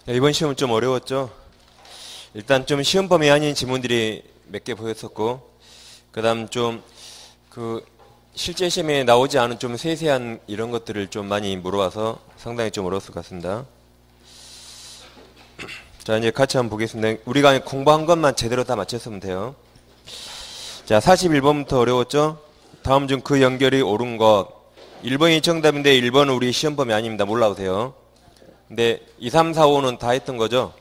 이번 시험은 좀 어려웠죠. 일단 좀 시험 범위 아닌 지문들이 몇 개 보였었고, 그 다음 좀 실제 시험에 나오지 않은 좀 세세한 이런 것들을 좀 많이 물어와서 상당히 좀 어려웠을 것 같습니다. 자, 이제 같이 한번 보겠습니다. 우리가 공부한 것만 제대로 다 맞췄으면 돼요. 자, 41번부터 어려웠죠? 다음 중 그 연결이 옳은 것. 1번이 정답인데 1번은 우리 시험 범위 아닙니다. 몰라보세요. 근데 2, 3, 4, 5는 다 했던 거죠.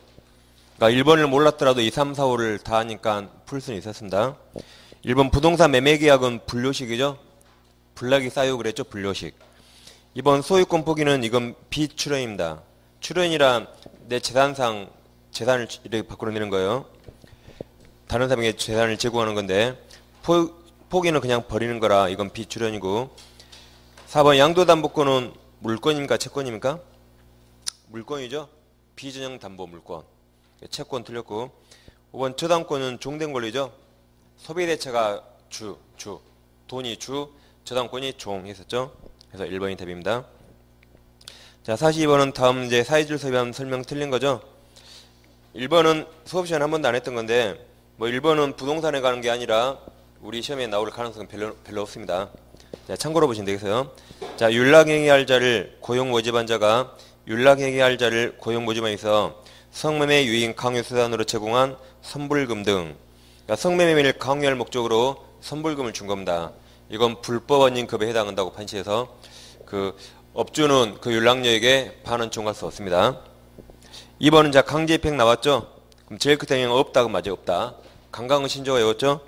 그러니까 1번을 몰랐더라도 2, 3, 4, 5를 다 하니까 풀 수는 있었습니다. 1번 부동산 매매계약은 분료식이죠. 블락이 쌓이고 그랬죠. 분료식. 2번 소유권 포기는 이건 비출연입니다. 출연이란 내 재산상 재산을 이렇게 바꾸어내는 거예요. 다른 사람에게 재산을 제공하는 건데 포기는 그냥 버리는 거라 이건 비출연이고. 4번 양도담보권은 물권입니까? 채권입니까? 물권이죠. 비전형 담보 물권. 채권 틀렸고. 5번 저당권은 종된 권리죠. 소비대체가 주, 돈이 주, 저당권이 종 했었죠. 그래서 1번이 답입니다. 자, 42번은 다음 이제 사회질서 위반 설명 틀린 거죠. 1번은 수업시간 한 번도 안 했던 건데, 1번은 부동산에 가는 게 아니라 우리 시험에 나올 가능성은 별로 없습니다. 자, 참고로 보시면 되겠어요. 자, 윤락행위할 자를 고용 모집한 자가 윤락행위할 자를 고용 모집하면서 성매매 유인 강요 수단으로 제공한 선불금 등, 그러니까 성매매를 강요할 목적으로 선불금을 준 겁니다. 이건 불법 원인급에 해당한다고 판시해서 업주는 그 윤락녀에게 반은 청구할 수 없습니다. 2번은 자 강제입행 나왔죠? 그럼 제일 끝에 없다고 맞아요. 없다. 강강은 신조가 외웠죠?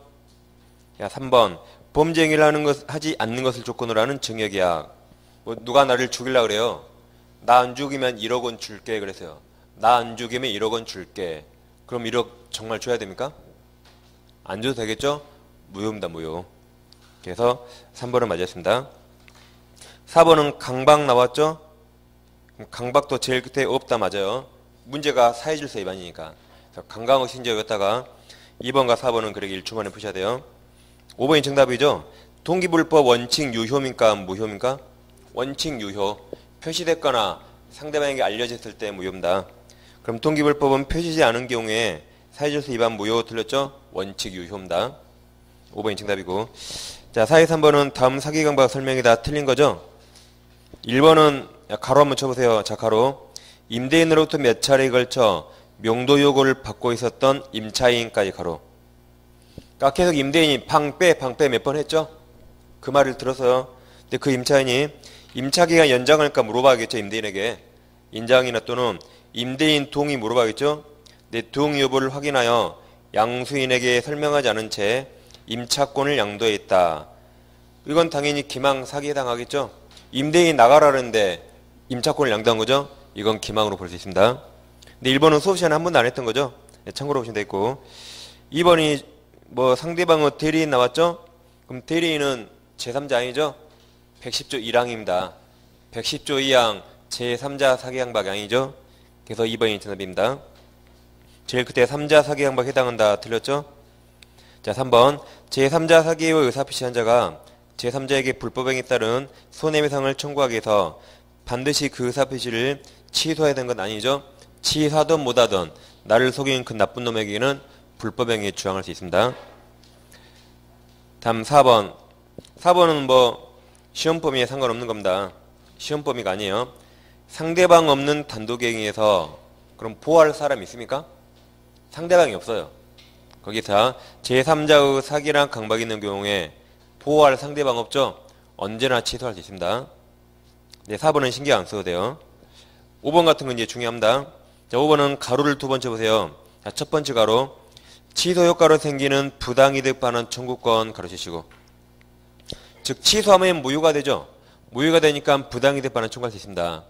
야, 3번 범죄 행위를 하지 않는 것을 조건으로 하는 증여계약. 누가 나를 죽이려고 그래요. 나 안 죽이면 1억 원 줄게 그랬어요. 나 안 죽이면 1억 원 줄게. 그럼 1억 정말 줘야 됩니까? 안 줘도 되겠죠? 무효입니다. 무효. 그래서 3번은 맞았습니다. 4번은 강박 나왔죠? 강박도 제일 끝에 없다 맞아요. 문제가 사회질서 위반이니까. 그래서 강강의 신조였다가 2번과 4번은 그렇게 1초 만에 푸셔야 돼요. 5번이 정답이죠. 동기불법 원칙 유효입니까? 무효입니까? 원칙 유효. 표시됐거나 상대방에게 알려졌을 때 무효입니다. 그럼 동기불법은 표시되지 않은 경우에 사회질서 위반 무효 틀렸죠? 원칙 유효입니다. 5번이 정답이고. 자, 43번은 다음 사기 강박 설명이 다 틀린 거죠? 1번은 가로 한번 쳐보세요. 자, 가로. 임대인으로부터 몇 차례에 걸쳐 명도 요구를 받고 있었던 임차인까지 가로. 그러니까 계속 임대인이 방빼 몇 번 했죠? 그 말을 들어서요. 근데 그 임차인이 임차기간 연장할까 물어봐야겠죠. 임대인에게. 인장이나 또는 임대인 동의 물어봐야겠죠. 내 동의 여부를 확인하여 양수인에게 설명하지 않은 채 임차권을 양도해 있다. 이건 당연히 기망 사기에 해당하겠죠. 임대인 나가라는데 임차권을 양도한 거죠. 이건 기망으로 볼 수 있습니다. 근데 1번은 수업 시간에 한 번도 안 했던 거죠. 네, 참고로 보시면 되겠고. 2번이 상대방의 대리인 나왔죠. 그럼 대리인은 제3자 아니죠. 110조 1항입니다. 110조 2항 제3자 사기강박 아니죠. 그래서 2번이 정답입니다. 제일 끝에 3자 사기강박 해당한다 틀렸죠. 자, 3번 제3자 사기의 의사표시한 자가 제3자에게 불법행위에 따른 손해배상을 청구하기 위해서 반드시 그 의사표시를 취소해야 되는 건 아니죠. 취소하든 못하든 나를 속인 그 나쁜 놈에게는 불법행위에 주장할 수 있습니다. 다음 4번. 4번은 시험 범위에 상관없는 겁니다. 시험 범위가 아니에요. 상대방 없는 단독행위에서 그럼 보호할 사람이 있습니까? 상대방이 없어요. 거기서 제3자의 사기랑 강박이 있는 경우에 보호할 상대방 없죠? 언제나 취소할 수 있습니다. 네, 4번은 신경 안 써도 돼요. 5번 같은 건 이제 중요합니다. 자, 5번은 가로를 두 번 쳐보세요. 자, 첫 번째 가로. 취소 효과로 생기는 부당이득 반환 청구권 가로치시고. 즉, 취소하면 무효가 되죠? 무효가 되니까 부당이득 반환 청구할 수 있습니다.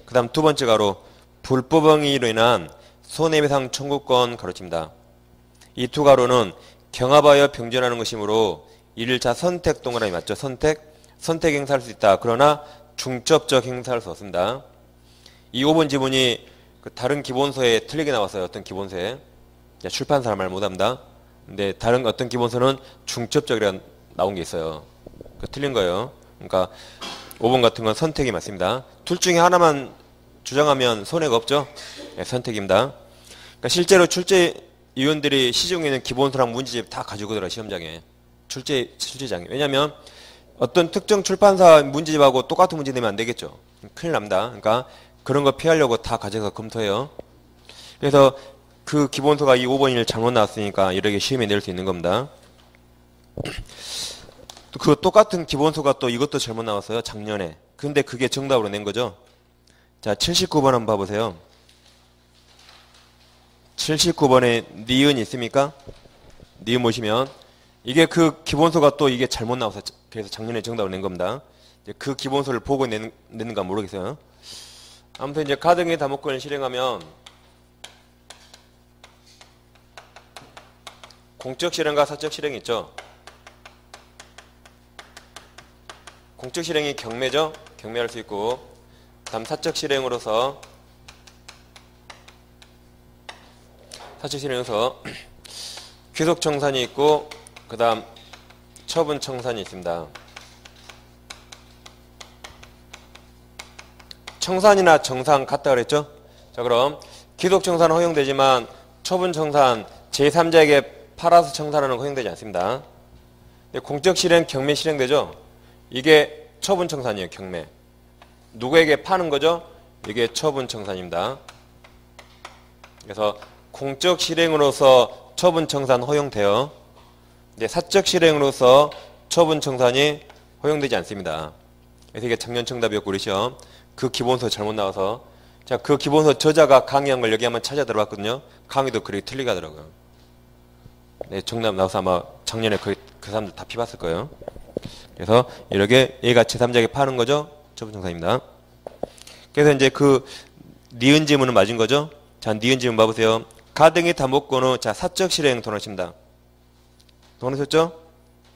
그 다음 두 번째 가로. 불법행위로 인한 손해배상 청구권 가로칩니다. 이 두 가로는 경합하여 병존하는 것이므로 1차 선택 동그라미 맞죠? 선택 행사할 수 있다. 그러나 중첩적 행사할 수 없습니다. 이 5번 지문이 다른 기본서에 틀리게 나왔어요. 어떤 기본서에. 출판사는 말 못합니다. 근데 다른 어떤 기본서는 중첩적이라 나온 게 있어요. 틀린 거예요. 그러니까 5번 같은 건 선택이 맞습니다. 둘 중에 하나만 주장하면 손해가 없죠. 네, 선택입니다. 그러니까 실제로 출제위원들이 시중에 있는 기본서랑 문제집 다 가지고 들어요. 시험장에. 출제장에. 왜냐하면 어떤 특정 출판사 문제집하고 똑같은 문제 내면 안 되겠죠. 큰일 납니다. 그러니까 그런 거 피하려고 다 가져가서 검토해요. 그래서 그 기본서가 이 5번 1 잘못 나왔으니까 이렇게 시험에 낼 수 있는 겁니다. 그 똑같은 기본서가 또 이것도 잘못 나왔어요. 작년에. 근데 그게 정답으로 낸 거죠. 자, 79번 한번 봐보세요. 79번에 니은 있습니까? 니은 보시면 이게 그 기본서가 또 이게 잘못 나와서 그래서 작년에 정답을 낸 겁니다. 이제 그 기본서를 보고 내는가 모르겠어요. 아무튼 이제 가등기 다목권을 실행하면 공적 실행과 사적 실행이 있죠. 공적 실행이 경매죠. 경매할 수 있고, 다음 사적 실행으로서 귀속 청산이 있고, 그 다음 처분 청산이 있습니다. 청산이나 정산 같다 그랬죠? 자, 그럼 귀속 청산은 허용되지만 처분 청산 제3자에게 팔아서 청산하는 거 허용되지 않습니다. 공적 실행, 경매 실행되죠? 이게 처분 청산이에요. 경매. 누구에게 파는 거죠? 이게 처분 청산입니다. 그래서 공적 실행으로서 처분 청산 허용돼요. 근데 사적 실행으로서 처분 청산이 허용되지 않습니다. 그래서 이게 작년 정답이었고 우리 시험 그 기본서 잘못 나와서 자, 그 기본서 저자가 강의한 걸 여기 한번 찾아 들어봤거든요. 강의도 그렇게 틀리게 하더라고요. 네, 정답 나와서 아마 작년에 그 사람들 다 피봤을 거예요. 그래서 이렇게 얘가 제3자에게 파는 거죠. 처분 청산입니다. 그래서 이제 그 니은 지문은 맞은 거죠. 자, 니은 지문 봐보세요. 가등기 다목권은 자, 사적 실행 동원하십니다. 동원하셨죠?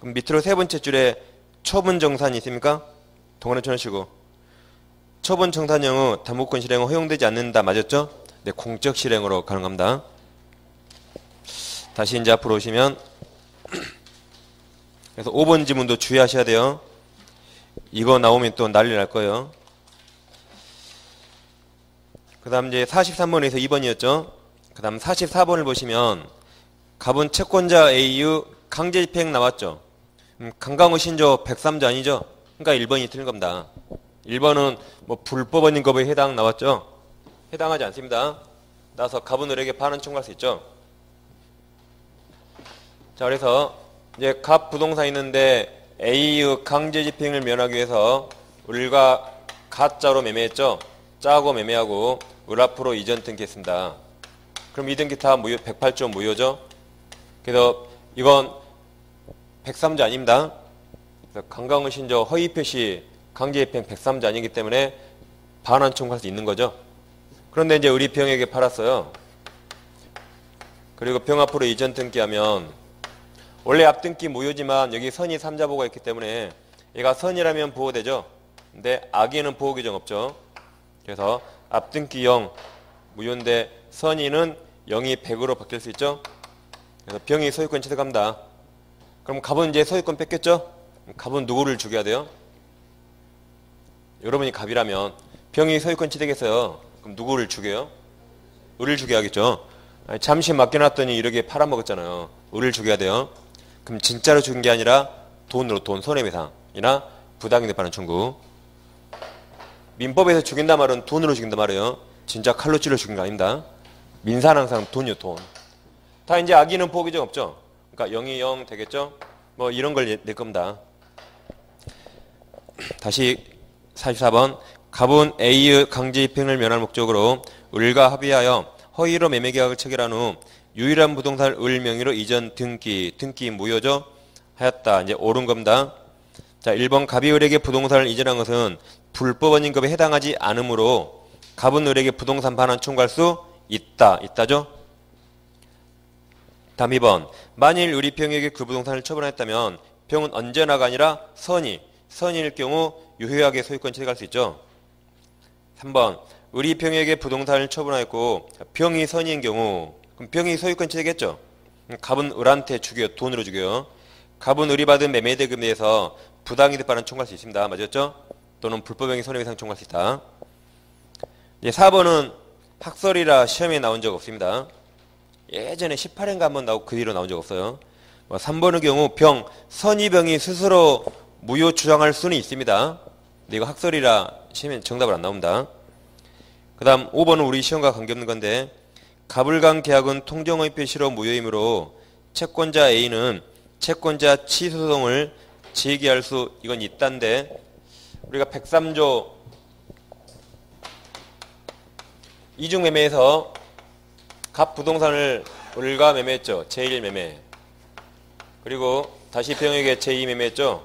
그럼 밑으로 세 번째 줄에 처분 정산이 있습니까? 동원해 쳐놓으시고 처분 청산형은 다목권 실행은 허용되지 않는다. 맞았죠? 네, 공적 실행으로 가능합니다. 다시 이제 앞으로 오시면 그래서 5번 지문도 주의하셔야 돼요. 이거 나오면 또 난리 날 거예요. 그 다음 이제 43번에서 2번이었죠. 그 다음 44번을 보시면 갑은 채권자 A의 강제 집행 나왔죠. 강강호 신조 103조 아니죠? 그러니까 1번이 틀린 겁니다. 1번은 뭐 불법원인 것에 해당 나왔죠? 해당하지 않습니다. 나서 갑은 을에게 반환 청구할 수 있죠. 자, 그래서 이제 갑 부동산 있는데 A의 강제 집행을 면하기 위해서 을과 가짜로 매매했죠. 짜고 매매하고 을 앞으로 이전 등기했습니다. 그럼 이 등기 다 무효, 108조 무효죠. 그래서 이건 103조 아닙니다. 강강의 신조 허위 표시 강제 집행 103조 아니기 때문에 반환 청구할 수 있는 거죠. 그런데 이제 을이 병에게 팔았어요. 그리고 병 앞으로 이전 등기하면 원래 앞등기 무효지만 여기 선이 3자보가 있기 때문에 얘가 선이라면 보호되죠. 근데 악의는 보호 규정 없죠. 그래서 앞등기 0 무효인데 선이는 0이 100으로 바뀔 수 있죠. 그래서 병이 소유권 취득합니다. 그럼 갑은 이제 소유권 뺏겼죠. 갑은 누구를 죽여야 돼요? 여러분이 갑이라면 병이 소유권 취득했어요. 그럼 누구를 죽여요? 을을 죽여야겠죠. 아니, 잠시 맡겨놨더니 이렇게 팔아먹었잖아요. 을을 죽여야 돼요. 그럼 진짜로 죽인 게 아니라 돈으로 돈 손해배상이나 부당이득 반환 청구. 민법에서 죽인다 말은 돈으로 죽인다 말이에요. 진짜 칼로 찔러 죽인 거 아닙니다. 민사는 항상 돈이요, 돈. 다 이제 악의는 보호 규정 없죠. 그러니까 0이 0 되겠죠. 뭐 이런 걸 낼 겁니다. 다시 44번. 갑은 A의 강제 집행을 면할 목적으로 을과 합의하여 허위로 매매계약을 체결한 후 유일한 부동산을 을 명의로 이전 등기 무효죠? 하였다. 이제 옳은 겁니다. 자, 1번 갑이 을에게 부동산을 이전한 것은 불법원 임금에 해당하지 않으므로 갑은 을에게 부동산 반환 청구할 수 있다죠? 다음 2번. 만일 을이 병에게 그 부동산을 처분했다면 병은 언제나가 아니라 선일 경우 유효하게 소유권 취득할 수 있죠. 3번. 을이 병에게 부동산을 처분하였고 병이 선인 경우 그럼 병이 소유권 취득했죠. 갑은 을한테 죽여요. 돈으로 죽여요. 갑은 을이 받은 매매대금에 대해서 부당이득 반환 청구할 수 있습니다. 맞았죠? 또는 불법행위 손해배상 청구할 수 있다. 이제 4번은 학설이라 시험에 나온 적 없습니다. 예전에 18회인가 한번 나오고 그 뒤로 나온 적 없어요. 3번의 경우 선의병이 스스로 무효 주장할 수는 있습니다. 근데 이거 학설이라 시험에 정답을 안 나옵니다. 그 다음 5번은 우리 시험과 관계없는 건데 가불강 계약은 통정의 표시로 무효이므로 채권자 A는 채권자 취소 소송을 제기할 수 이건 있단데 우리가 103조 이중매매에서 갑 부동산을 을과 매매했죠. 제1매매. 그리고 다시 병에게 제2매매했죠.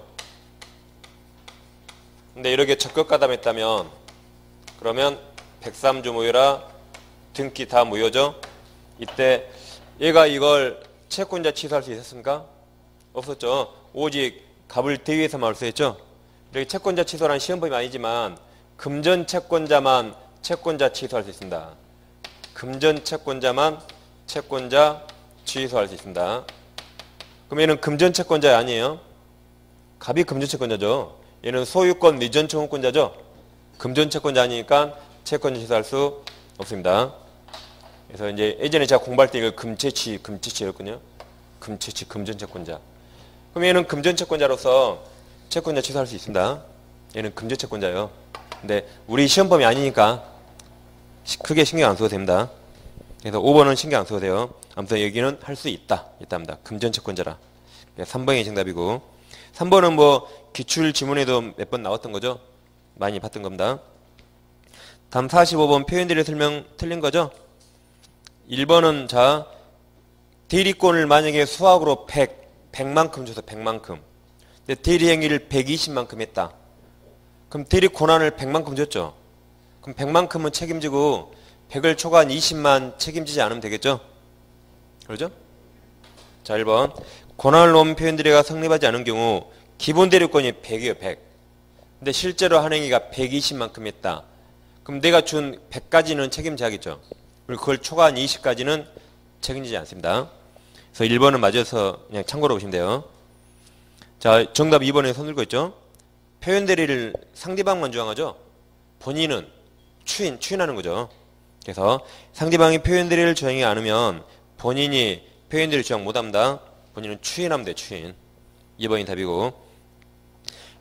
근데 이렇게 적격가담했다면 그러면 103조 무효라 등기 다 무효죠. 이때 얘가 이걸 채권자 취소할 수 있었습니까? 없었죠. 오직 갑을 대위에서 말소했죠. 이렇게 채권자 취소란 시험법이 아니지만 금전 채권자만 채권자 취소할 수 있습니다. 금전 채권자만 채권자 취소할 수 있습니다. 그럼 얘는 금전 채권자 아니에요? 갑이 금전 채권자죠. 얘는 소유권 미전 청구권자죠. 금전 채권자 아니니까 채권자 취소할 수 없습니다. 그래서 이제 예전에 제가 공부할 때 이걸 금채취였거든요. 금채취, 금전 채권자. 그럼 얘는 금전 채권자로서 채권자 취소할 수 있습니다. 얘는 금전 채권자예요. 근데 우리 시험범위 아니니까 크게 신경 안 써도 됩니다. 그래서 5번은 신경 안 써도 돼요. 아무튼 여기는 할 수 있답니다. 금전 채권자라. 3번이 정답이고 3번은 뭐 기출 지문에도 몇 번 나왔던 거죠. 많이 봤던 겁니다. 다음 45번 표현들의 설명 틀린 거죠. 1번은 자 대리권을 만약에 수학으로 100만큼 줘서 100만큼 근데 대리 행위를 120만큼 했다. 그럼 대리 권한을 100만큼 줬죠. 그럼 100만큼은 책임지고 100을 초과한 20만 책임지지 않으면 되겠죠? 그러죠? 자 1번 권한을 놓은 표현들이가 성립하지 않은 경우 기본 대리권이 100이에요. 100. 근데 실제로 한 행위가 120만큼 했다. 그럼 내가 준 100까지는 책임져야겠죠. 그리고 그걸 초과한 20까지는 책임지지 않습니다. 그래서 1번은 맞아서 그냥 참고로 보시면 돼요. 자 정답 2번에 손 들고 있죠. 표현 대리를 상대방만 주장하죠. 본인은 추인하는 거죠. 그래서 상대방이 표현 대리를 주장하지 않으면 본인이 표현 대리를 주장 못합니다. 본인은 추인하면 돼. 추인. 2번이 답이고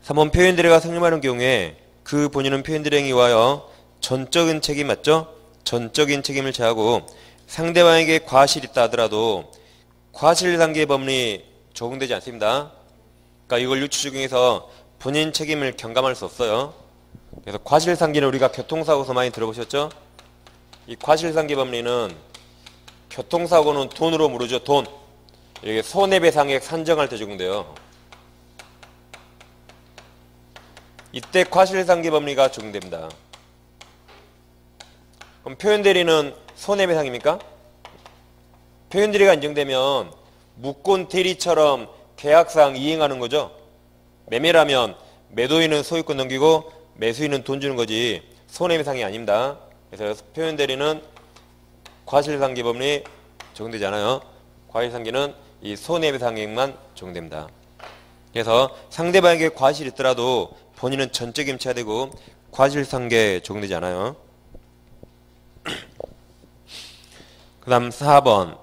3번 표현 대리가 성립하는 경우에 그 본인은 표현 대리 행위에 의하여 전적인 책임 맞죠? 전적인 책임을 져하고 상대방에게 과실이 있다 하더라도 과실상계 법리 적용되지 않습니다. 그러니까 이걸 유추 적용해서 본인 책임을 경감할 수 없어요. 그래서 과실상계는 우리가 교통사고에서 많이 들어보셨죠? 이 과실상계 법리는 교통사고는 돈으로 물으죠. 돈. 이게 손해배상액 산정할 때 적용돼요. 이때 과실상계 법리가 적용됩니다. 그럼 표현대리는 손해배상입니까? 표현대리가 인정되면 무권 대리처럼 계약상 이행하는 거죠. 매매라면 매도인은 소유권 넘기고 매수인은 돈 주는 거지 손해배상이 아닙니다. 그래서 표현대리는 과실상계 법리 적용되지 않아요. 과실상계는 이 손해배상액만 적용됩니다. 그래서 상대방에게 과실이 있더라도 본인은 전적임 쳐야 되고 과실상계 적용되지 않아요. 그 다음 4번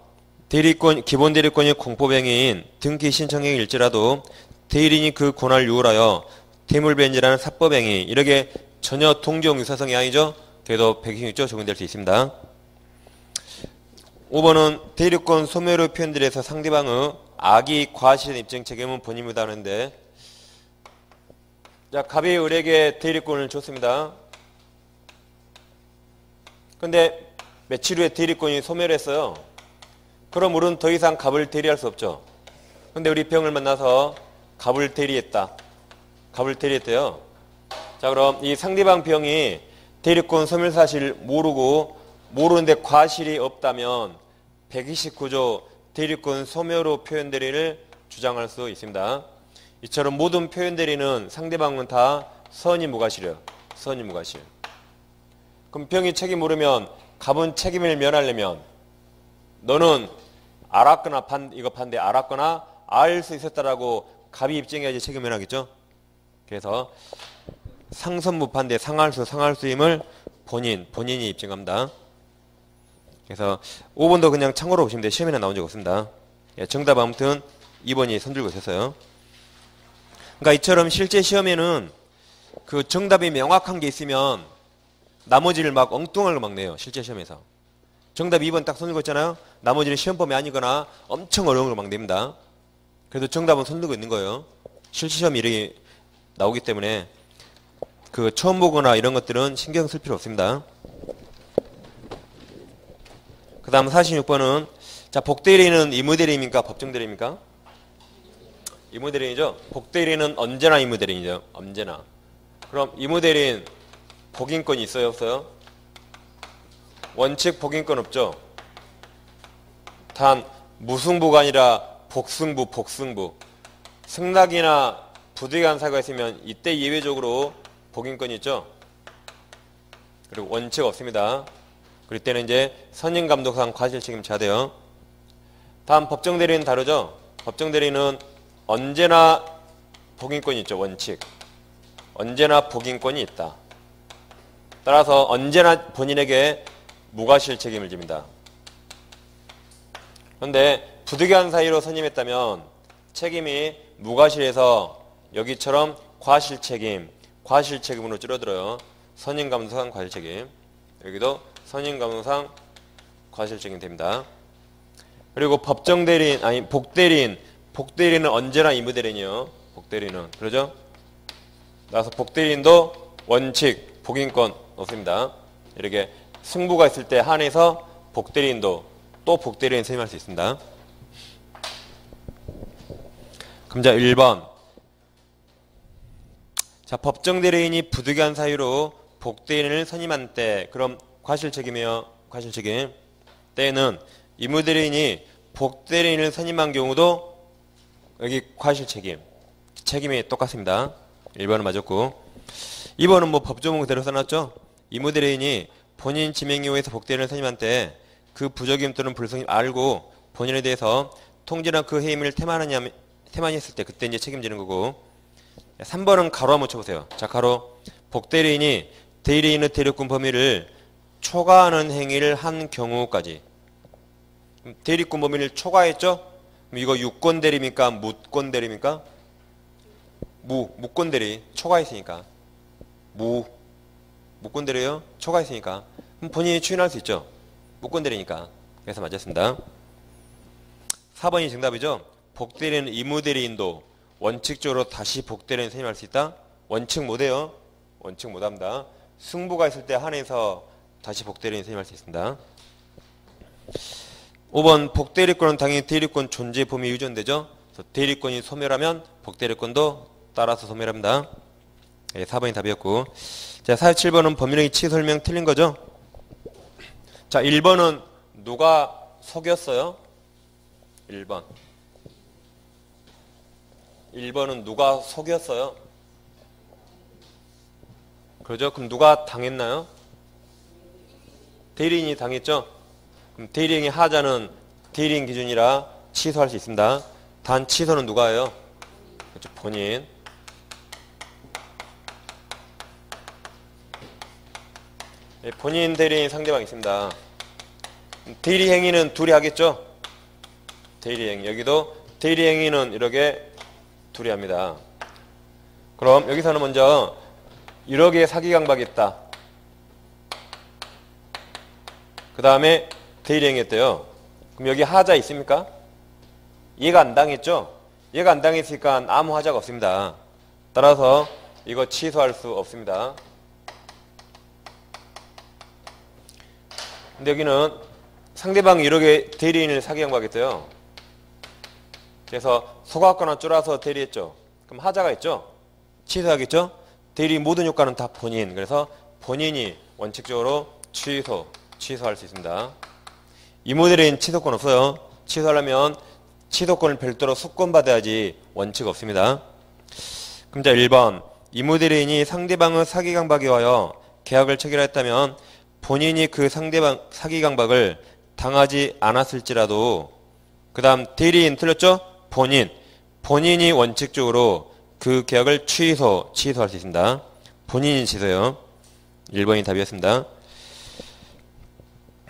대리권, 기본 대리권이 공포병인 등기 신청행위일지라도 대리인이 그 권한을 유월하여 퇴물변제라는 사법행위 이렇게 전혀 동종 유사성이 아니죠. 그래도 126조 적용될 수 있습니다. 5번은 대리권 소멸의 표현들에서 상대방의 악의 과실의 입증 책임은 본인이다 하는데 자 갑이 을에게 대리권을 줬습니다. 근데 며칠 후에 대리권이 소멸했어요. 그럼 을은 더 이상 갑을 대리할 수 없죠. 근데 우리 병을 만나서 갑을 대리했다. 갑을 대리했대요. 자 그럼 이 상대방 병이 대리권 소멸 사실 모르는데 과실이 없다면 129조 대리권 소멸 표현 대리를 주장할 수 있습니다. 이처럼 모든 표현 대리는 상대방은 다 선의 무과실이에요. 선의 무과실. 그럼 병이 책임 모르면 갑은 책임을 면하려면 너는 알았거나 이거 판데 알았거나 알 수 있었다라고 갑이 입증해야지 책임 면하겠죠. 그래서 상선무판대 상할수임을 본인이 입증합니다. 그래서 5번도 그냥 참고로 보시면 돼요. 시험에는 나온 적 없습니다. 예, 정답 아무튼 2번이 손들고 있었어요. 그러니까 이처럼 실제 시험에는 그 정답이 명확한 게 있으면 나머지를 막 엉뚱한 걸 막 내요. 실제 시험에서. 정답 2번 딱 손들고 있잖아요. 나머지는 시험범위 아니거나 엄청 어려운 걸 막 냅니다. 그래도 정답은 손들고 있는 거예요. 실제 시험이 이렇게 나오기 때문에 그 처음 보거나 이런 것들은 신경 쓸 필요 없습니다. 그 다음 46번은 자, 복대리인은 의무대리인입니까? 법정대리인입니까? 의무대리인이죠. 복대리인은 언제나 의무대리인이죠. 언제나. 그럼 의무대리인 복인권이 있어요? 없어요? 원칙 복인권 없죠. 단 무승부가 아니라 복승부. 승낙이나 부득이한 사유가 있으면 이때 예외적으로 복인권이 있죠. 그리고 원칙 없습니다. 그럴 때는 이제 선임감독상 과실책임 져야돼요. 다음 법정대리인 다르죠. 법정대리인은 언제나 복인권이 있죠. 원칙. 언제나 복인권이 있다. 따라서 언제나 본인에게 무과실 책임을 집니다. 그런데 부득이한 사유로 선임했다면 책임이 무과실에서 여기처럼 과실책임으로 줄어들어요. 선임감독상 과실책임. 여기도 선임감독상 과실책임 됩니다. 그리고 복대리인은 언제나 의무대리인이요. 복대리인은. 그러죠? 따라서 복대리인도 원칙, 복인권 없습니다. 이렇게 승부가 있을 때 한해서 복대리인도 또 복대리인 선임할 수 있습니다. 그럼 자 1번. 자, 법정대리인이 부득이한 사유로 복대리인을 선임한 때 그럼 과실책임이에요. 과실책임. 때는 의무대리인이 복대리인을 선임한 경우도 여기 과실책임. 책임이 똑같습니다. 1번은 맞았고 2번은 뭐 법조문 그대로 써놨죠. 의무대리인이 본인 지명 이후에서 복대리인을 선임한 때 그 부적임 또는 불성임 알고 본인에 대해서 통지나 그 해임을 태만히 했을 때 그때 이제 책임지는 거고 3번은 가로 한번 쳐보세요. 자, 가로. 복대리인이 대리인의 대리권 범위를 초과하는 행위를 한 경우까지. 대리권 범위를 초과했죠? 그럼 이거 유권대리입니까? 무권대리입니까? 무권대리. 초과했으니까. 무권대리요? 초과했으니까. 그럼 본인이 추인할 수 있죠? 무권대리니까. 그래서 맞았습니다. 4번이 정답이죠? 복대리인 의무대리인도 원칙적으로 다시 복대리인 선임할 수 있다? 원칙 못해요. 원칙 못합니다. 승부가 있을 때 한해서 다시 복대리인 선임할 수 있습니다. 5번 복대리권은 당연히 대리권 존재 범위 유전되죠. 그래서 대리권이 소멸하면 복대리권도 따라서 소멸합니다. 네, 4번이 답이었고 자 47번은 법률행위 취소 설명 틀린 거죠. 자 1번은 누가 속였어요? 1번은 누가 속였어요? 그러죠? 그럼 누가 당했나요? 대리인이 당했죠? 그럼 대리인의 하자는 대리인 기준이라 취소할 수 있습니다. 단 취소는 누가 해요? 그렇죠? 본인. 네, 본인 대리인 상대방 있습니다. 대리행위는 둘이 하겠죠? 대리행위. 여기도 대리행위는 이렇게 둘이 합니다. 그럼 여기서는 먼저 이렇게 사기강박이 있다. 그 다음에 대리행위 했대요. 그럼 여기 하자 있습니까? 얘가 안 당했죠? 얘가 안 당했으니까 아무 하자가 없습니다. 따라서 이거 취소할 수 없습니다. 근데 여기는 상대방이 이렇게 대리인을 사기강박했대요. 그래서 속았거나 쫄아서 대리했죠. 그럼 하자가 있죠? 취소하겠죠? 대리 모든 효과는 다 본인. 그래서 본인이 원칙적으로 취소할 수 있습니다. 의무대리인 취소권 없어요. 취소하려면 취소권을 별도로 수권받아야지 원칙 없습니다. 그럼 자 1번 의무대리인이 상대방의 사기강박에 의하여 계약을 체결했다면 본인이 그 상대방 사기강박을 당하지 않았을지라도 그 다음 대리인 틀렸죠? 본인이 원칙적으로 그 계약을 취소할 수 있습니다. 본인이 취소요. 1번이 답이었습니다.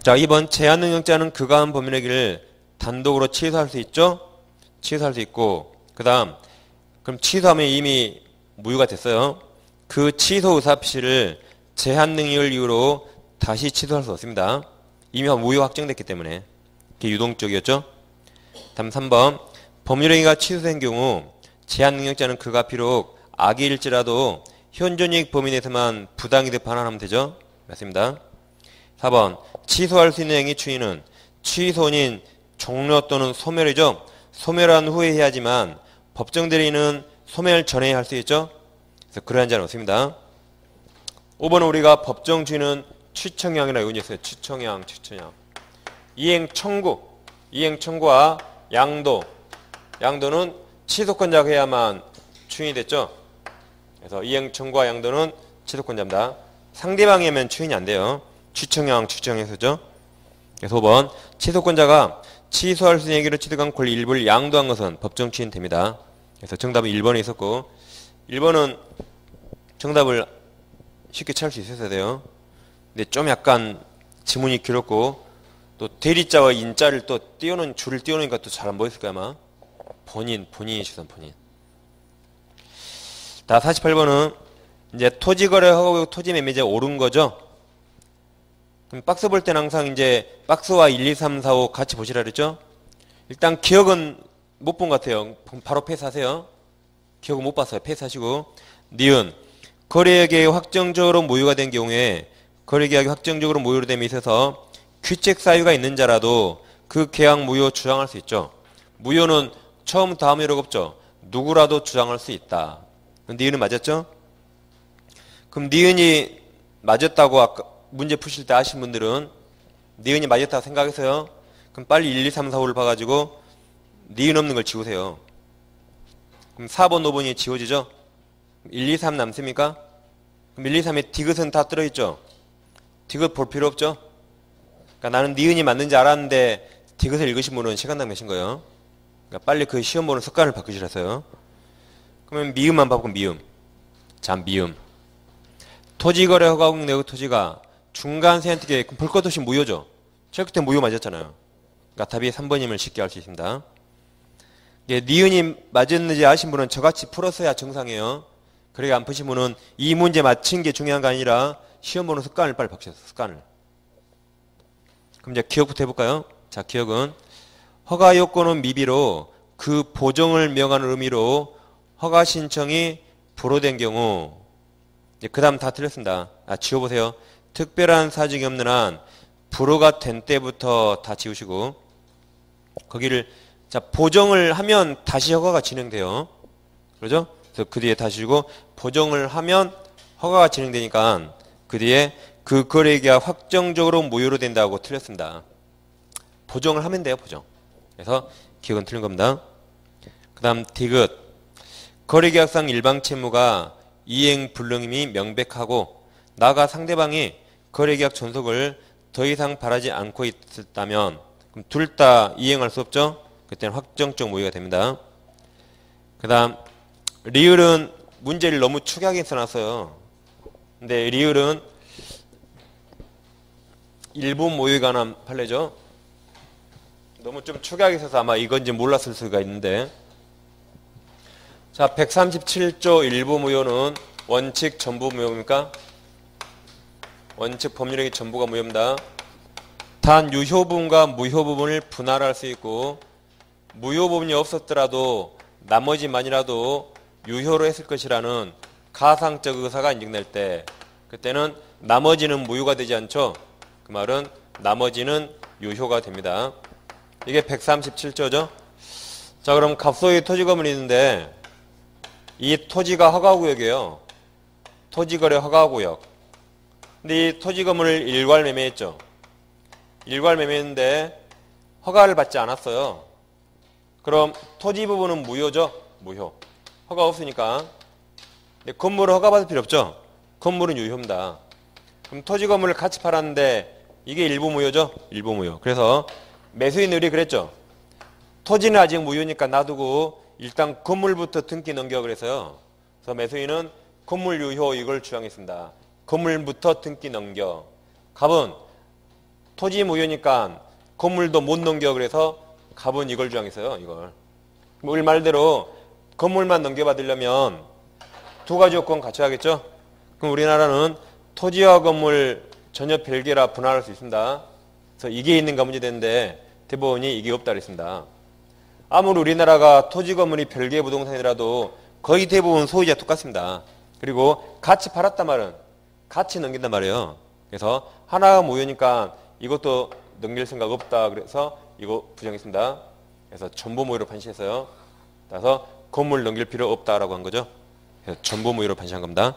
자, 2번 제한능력자는 그가한 법률행위를 단독으로 취소할 수 있죠? 취소할 수 있고, 그 다음 그럼 취소하면 이미 무효가 됐어요. 그 취소 의사표시를 제한능력을 이유로 다시 취소할 수 없습니다. 이미 무효 확정됐기 때문에. 이게 유동적이었죠? 다음 3번 법률행위가 취소된 경우 제한능력자는 그가 비록 악의일지라도 현존이익 범위 내에서만 부당이득 반환하면 되죠? 맞습니다. 4번 취소할 수 있는 행위 추이는 취소인 종료 또는 소멸이죠. 소멸한 후에 해야지만 법정 대리인은 소멸 전에 할 수 있죠. 그래서 그러한 자는 없습니다. 5번은 우리가 법정 주의는 취청량이라고 의미했어요. 취청량. 이행 청구와 양도는 취소권자가 해야만 추인이 됐죠. 그래서 이행 청구와 양도는 취소권자입니다. 상대방이 하면 추인이 안 돼요. 취청량에서죠. 그래서 5번 취소권자가 취소할 수 있는 얘기를 취득한 권리 일부를 양도한 것은 법정 추인됩니다. 그래서 정답은 1번에 있었고 1번은 정답을 쉽게 찾을 수 있었어야 돼요. 근데 좀 약간 지문이 길었고 또 대리자와 인자를 또 띄우는 줄을 띄우니까 또 잘 안 보였을 거야 아마. 본인이 주선 본인. 다 48번은 이제 토지거래 허가고 토지 매매제 오른 거죠. 그럼 박스 볼 때는 항상 이제 박스와 1, 2, 3, 4, 5 같이 보시라 그랬죠? 일단 기억은 못 본 것 같아요. 바로 패스하세요. 기억은 못 봤어요. 패스하시고. 니은 거래계약이 확정적으로 무효가 된 경우에 거래계약이 확정적으로 무효로 됨에 있어서 귀책 사유가 있는 자라도 그 계약 무효 주장할 수 있죠. 무효는 처음부터 아무 이력 없죠. 누구라도 주장할 수 있다. 니은은 맞았죠? 그럼 니은이 맞았다고 아까 문제 푸실 때 아신 분들은 니은이 맞았다고 생각해서요. 그럼 빨리 1, 2, 3, 4, 5를 봐가지고 니은 없는 걸 지우세요. 그럼 4번, 5번이 지워지죠? 1, 2, 3 남습니까? 그럼 1, 2, 3에 디귿은 다 들어있죠? 디귿 볼 필요 없죠? 그러니까 나는 니은이 맞는지 알았는데 디귿을 읽으신 분은 시간 낭비하신 거예요. 그러니까 빨리 그 시험 보는 습관을 바꾸시라서요. 그러면 미음만 바꾸면 미음. 자, 미음. 토지거래 허가국 내의 토지가 중간 세안특에 볼 것 없이 무효죠. 최근 때 무효 맞았잖아요. 그러니까 답이 3번임을 쉽게 알 수 있습니다. 예, 니은이 맞았는지 아신 분은 저같이 풀었어야 정상이에요. 그렇게 안 푸신 분은 이 문제 맞힌 게 중요한 거 아니라 시험 보는 습관을 빨리 바꾸세요. 습관을. 그럼 이제 기억부터 해볼까요? 자, 기억은 허가 요건은 미비로 그 보정을 명하는 의미로 허가 신청이 불허된 경우 이제 그 다음 다 틀렸습니다. 지워보세요. 특별한 사정이 없는 한 불허가 된 때부터 다 지우시고 거기를 자 보정을 하면 다시 허가가 진행돼요. 그러죠? 그래서 그 뒤에 다시 주고 보정을 하면 허가가 진행되니까 그 뒤에 그 거래계약 확정적으로 무효로 된다고 틀렸습니다. 보정을 하면 돼요. 보정. 그래서 기억은 틀린 겁니다. 그 다음 디귿 거래계약상 일방 채무가 이행 불능임이 명백하고 나가 상대방이 거래계약 존속을 더 이상 바라지 않고 있다면 그럼 둘 다 이행할 수 없죠. 그때는 확정적 무효가 됩니다. 그 다음 리을은 문제를 너무 축약하게 써놨어요. 근데 리을은 일부 무효에 관한 판례죠. 너무 좀 축약하게 써서 아마 이건지 몰랐을 수가 있는데 자 137조 일부 무효는 원칙 전부 무효입니까? 원칙 법률행위 전부가 무효입니다. 단 유효 부분과 무효 부분을 분할할 수 있고 무효 부분이 없었더라도 나머지만이라도 유효로 했을 것이라는 가상적 의사가 인정될 때 그때는 나머지는 무효가 되지 않죠. 그 말은 나머지는 유효가 됩니다. 이게 137조죠. 자 그럼 갑소의 토지 건물이 있는데 이 토지가 허가구역이에요. 토지거래 허가구역. 근데 이 토지 건물을 일괄 매매했죠. 일괄 매매했는데 허가를 받지 않았어요. 그럼 토지 부분은 무효죠? 무효. 허가 없으니까. 근데 건물은 허가받을 필요 없죠? 건물은 유효입니다. 그럼 토지 건물을 같이 팔았는데 이게 일부 무효죠? 일부 무효. 그래서 매수인들이 그랬죠. 토지는 아직 무효니까 놔두고 일단 건물부터 등기 넘겨 그래서요. 그래서 매수인은 건물 유효 이걸 주장했습니다. 건물부터 등기 넘겨. 갑은 토지 무효니까 건물도 못 넘겨. 그래서 갑은 이걸 주장했어요. 이걸. 우리 말대로 건물만 넘겨받으려면 두 가지 요건 갖춰야겠죠. 그럼 우리나라는 토지와 건물 전혀 별개라 분할할 수 있습니다. 그래서 이게 있는가 문제되는데 대법원이 이게 없다 그랬습니다. 아무리 우리나라가 토지 건물이 별개의 부동산이라도 거의 대부분 소유자 똑같습니다. 그리고 같이 팔았단 말은 같이 넘긴단 말이에요. 그래서 하나가 무효니까 이것도 넘길 생각 없다. 그래서 이거 부정했습니다. 그래서 전부 무효로 판시했어요. 따라서 건물 넘길 필요 없다라고 한 거죠. 그래서 전부 무효로 판시한 겁니다.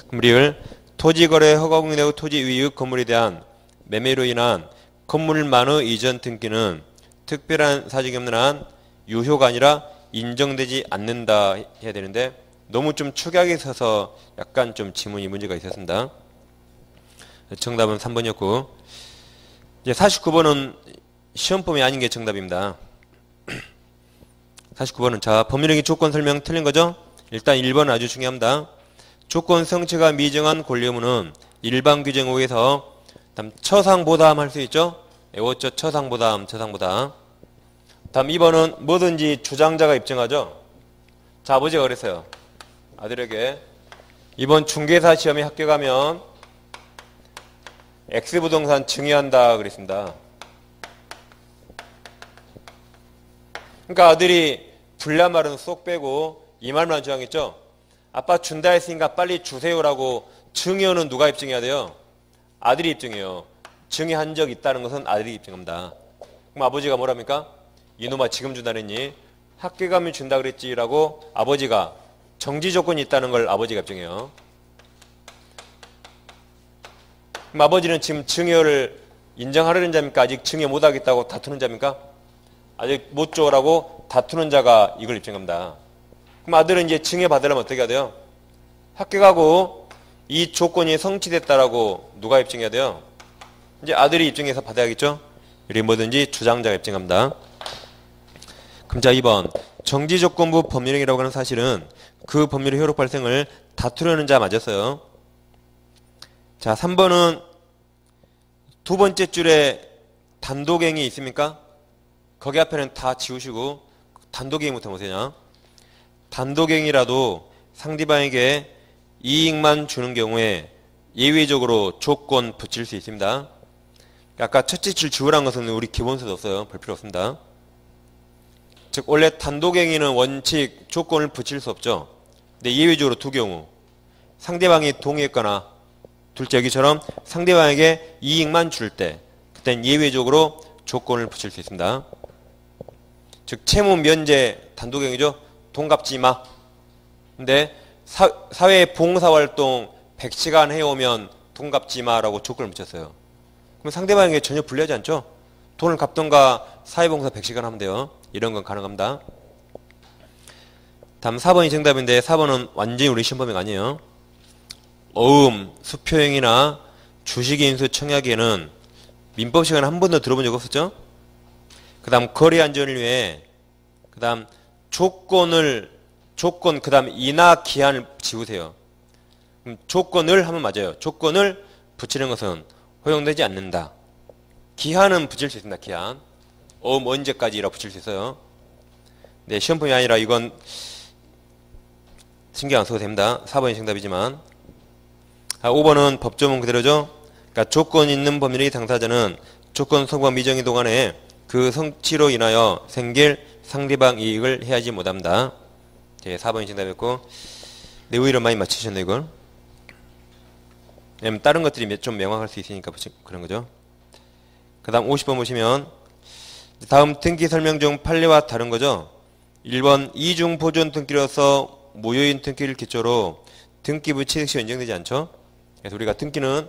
그럼 우리를 토지거래 허가공인하고 토지 위의 건물에 대한 매매로 인한 건물만의 이전 등기는 특별한 사정이 없는 한 유효가 아니라 인정되지 않는다 해야 되는데 너무 좀 축약에 서서 약간 좀 지문이 문제가 있었습니다. 정답은 3번이었고 이제 49번은 시험범위 아닌 게 정답입니다. 49번은 자 법률행위 조건 설명 틀린 거죠? 일단 1번은 아주 중요합니다. 조건 성취가 미정한 권리 의무는 일반 규정 의해서 처상보담 할 수 있죠? 외웠죠? 처상보담. 다음 2번은 뭐든지 주장자가 입증하죠? 자, 아버지가 그랬어요. 아들에게 이번 중개사 시험에 합격하면 X부동산 증여한다 그랬습니다. 그러니까 아들이 불리한 말은 쏙 빼고 이 말만 주장했죠? 아빠 준다 했으니까 빨리 주세요라고 증여는 누가 입증해야 돼요? 아들이 입증해요. 증여한 적 있다는 것은 아들이 입증합니다. 그럼 아버지가 뭐랍니까? 이놈아 지금 준다 그랬니? 합격하면 준다 그랬지라고 아버지가 정지 조건이 있다는 걸 아버지가 입증해요. 그럼 아버지는 지금 증여를 인정하려는 자입니까? 아직 증여 못하겠다고 다투는 자입니까? 아직 못 줘라고 다투는 자가 이걸 입증합니다. 그럼 아들은 이제 증여 받으려면 어떻게 해야 돼요? 합격하고 이 조건이 성취됐다라고 누가 입증해야 돼요? 이제 아들이 입증해서 받아야겠죠? 이리 뭐든지 주장자가 입증합니다. 그럼 자 2번 정지조건부 법률행위라고 하는 사실은 그 법률의 효력 발생을 다투려는 자 맞았어요. 자 3번은 두 번째 줄에 단독행위 있습니까? 거기 앞에는 다 지우시고 단독행위부터 보세요. 단독행위라도 상대방에게 이익만 주는 경우에 예외적으로 조건 붙일 수 있습니다. 아까 첫째 줄 지우란 것은 우리 기본서도 없어요. 볼 필요 없습니다. 즉 원래 단독행위는 원칙 조건을 붙일 수 없죠. 근데 예외적으로 두 경우 상대방이 동의했거나 둘째 여기처럼 상대방에게 이익만 줄 때 그땐 예외적으로 조건을 붙일 수 있습니다. 즉 채무 면제 단독행위죠. 돈 갚지 마. 근데 사회 봉사활동 100시간 해오면 돈 갚지 마라고 조건을 붙였어요. 그럼 상대방에게 전혀 불리하지 않죠? 돈을 갚던가 사회봉사 100시간 하면 돼요. 이런 건 가능합니다. 다음 4번이 정답인데 4번은 완전히 우리 시험범위가 아니에요. 어음, 수표행위나 주식인수 청약에는 민법 시간에 한 번도 들어본 적 없었죠? 그 다음 거래 안전을 위해 그 다음 조건 그 다음 이나 기한을 지우세요. 그럼 조건을 하면 맞아요. 조건을 붙이는 것은 허용되지 않는다. 기한은 붙일 수 있습니다. 기한. 언제까지라고 붙일 수 있어요. 네, 시험범위 아니라 이건 신경 안 써도 됩니다. 4번이 정답이지만 5번은 법조문 그대로죠. 그러니까 조건 있는 법률의 당사자는 조건 성과 미정의 동안에 그 성취로 인하여 생길 상대방 이익을 해하지 못합니다. 네, 4번이 정답이었고 네, 오히려 많이 맞추셨네 이걸. 왜냐면 다른 것들이 좀 명확할 수 있으니까 그런 거죠. 그 다음 50번 보시면 다음 등기 설명 중 판례와 다른 거죠. 1번 이중 보존 등기로서 무효인 등기를 기초로 등기부 취득시 인정되지 않죠. 그래서 우리가 등기는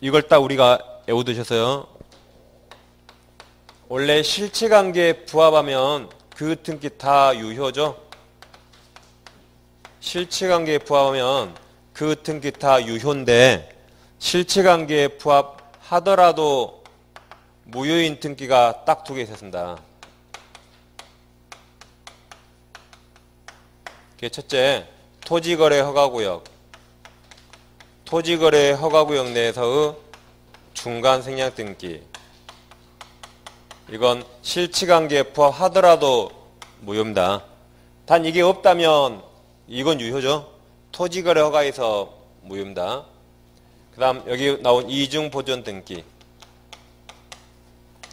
이걸 딱 우리가 외워두셨어요. 원래 실체관계에 부합하면 그 등기 다 유효죠. 실체관계에 부합하면 그 등기 다 유효인데 실체관계에 부합하더라도 무효인 등기가 딱 두 개 있었습니다. 그게 첫째, 토지거래 허가구역. 토지거래 허가구역 내에서의 중간 생략 등기. 이건 실치관계에 부합하더라도 무효입니다. 단 이게 없다면 이건 유효죠. 토지거래 허가에서 무효입니다. 그 다음 여기 나온 이중보존 등기.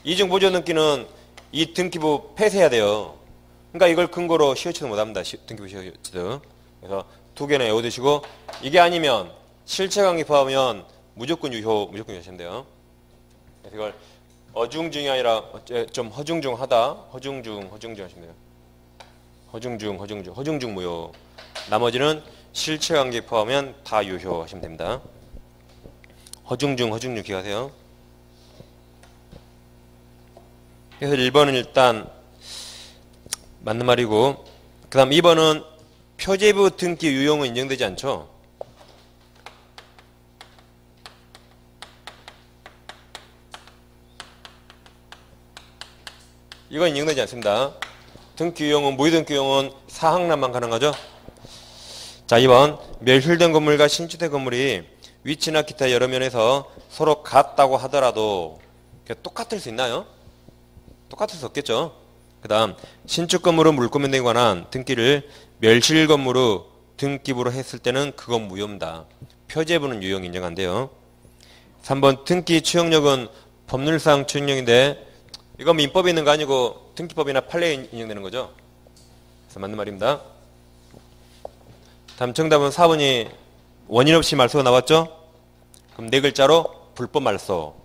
이중보존 등기는 이 등기부 폐쇄해야 돼요. 그러니까 이걸 근거로 시효치도 못합니다. 등기부 시효치도. 그래서 두 개는 외워두시고 이게 아니면 실체관계 부합하면 무조건 유효하시면 돼요. 그래서 이걸 어중중이 아니라 좀 허중중하다. 허중중 하시면 돼요. 허중중 무효. 나머지는 실체관계 포함하면 다 유효하시면 됩니다. 허중중 기억하세요. 그래서 1번은 일단 맞는 말이고, 그 다음 2번은 표제부 등기 유용은 인정되지 않죠. 이건 인정되지 않습니다. 등기 유용은, 무효등기 유용은 사항란만 가능하죠. 자, 2번. 멸실된 건물과 신축된 건물이 위치나 기타 여러 면에서 서로 같다고 하더라도 똑같을 수 있나요? 똑같을 수 없겠죠. 그 다음 신축 건물은 물권면 등에 관한 등기를 멸실 건물로 등기부로 했을 때는 그건 무효입니다. 표제부는 유용 인정한대요. 3번 등기 추용력은 법률상 추용력인데 이건 민법에 있는 거 아니고 등기법이나 판례에 인정되는 거죠. 그래서 맞는 말입니다. 다음 정답은 4번이 원인 없이 말소가 나왔죠? 그럼 네 글자로 불법 말소.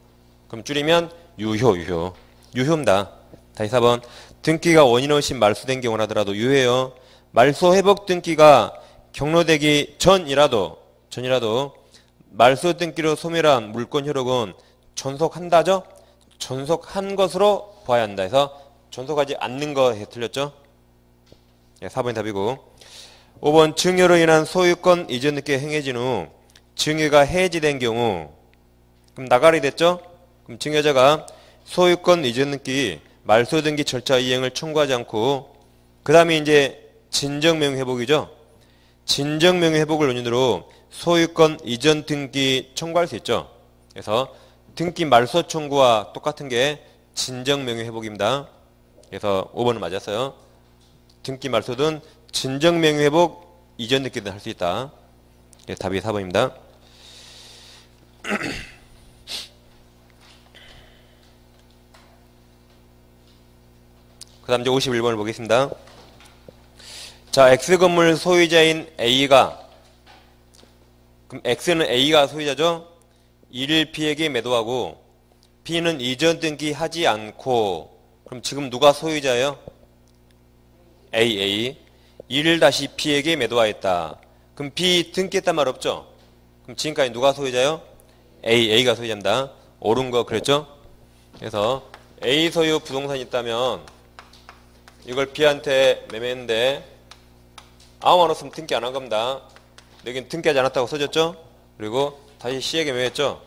그럼 줄이면 유효입니다. 다시 4번. 등기가 원인 없이 말소된 경우라 하더라도 유효해요. 말소 회복 등기가 경로되기 전이라도 말소 등기로 소멸한 물권 효력은 존속한다죠? 존속한 것으로 봐야 한다 해서 존속하지 않는 거 틀렸죠? 네, 4번이 답이고. 5번 증여로 인한 소유권 이전 등기가 행해진 후 증여가 해지된 경우 그럼 나가리 됐죠? 그럼 증여자가 소유권 이전 등기 말소 등기 절차 이행을 청구하지 않고 그 다음에 이제 진정명의 회복이죠. 진정명의 회복을 원인으로 소유권 이전 등기 청구할 수 있죠. 그래서 등기 말소 청구와 똑같은 게 진정명의 회복입니다. 그래서 5번은 맞았어요. 등기 말소든 진정명의 회복 이전 등기든 할 수 있다. 답이 4번입니다. 그 다음 이제 51번을 보겠습니다. 자, X건물 소유자인 A가, 그럼 X는 A가 소유자죠? 이를 B에게 매도하고 B는 이전 등기하지 않고, 그럼 지금 누가 소유자예요? A. 이를 다시 B에게 매도하였다. 그럼 B 등기했단 말 없죠? 그럼 지금까지 누가 소유자예요? A가 소유자입니다. 옳은 거 그랬죠? 그래서 A 소유 부동산이 있다면 이걸 B한테 매매했는데 아무 말 없으면 등기 안 한 겁니다. 여긴 등기하지 않았다고 써졌죠? 그리고 다시 C에게 매매했죠?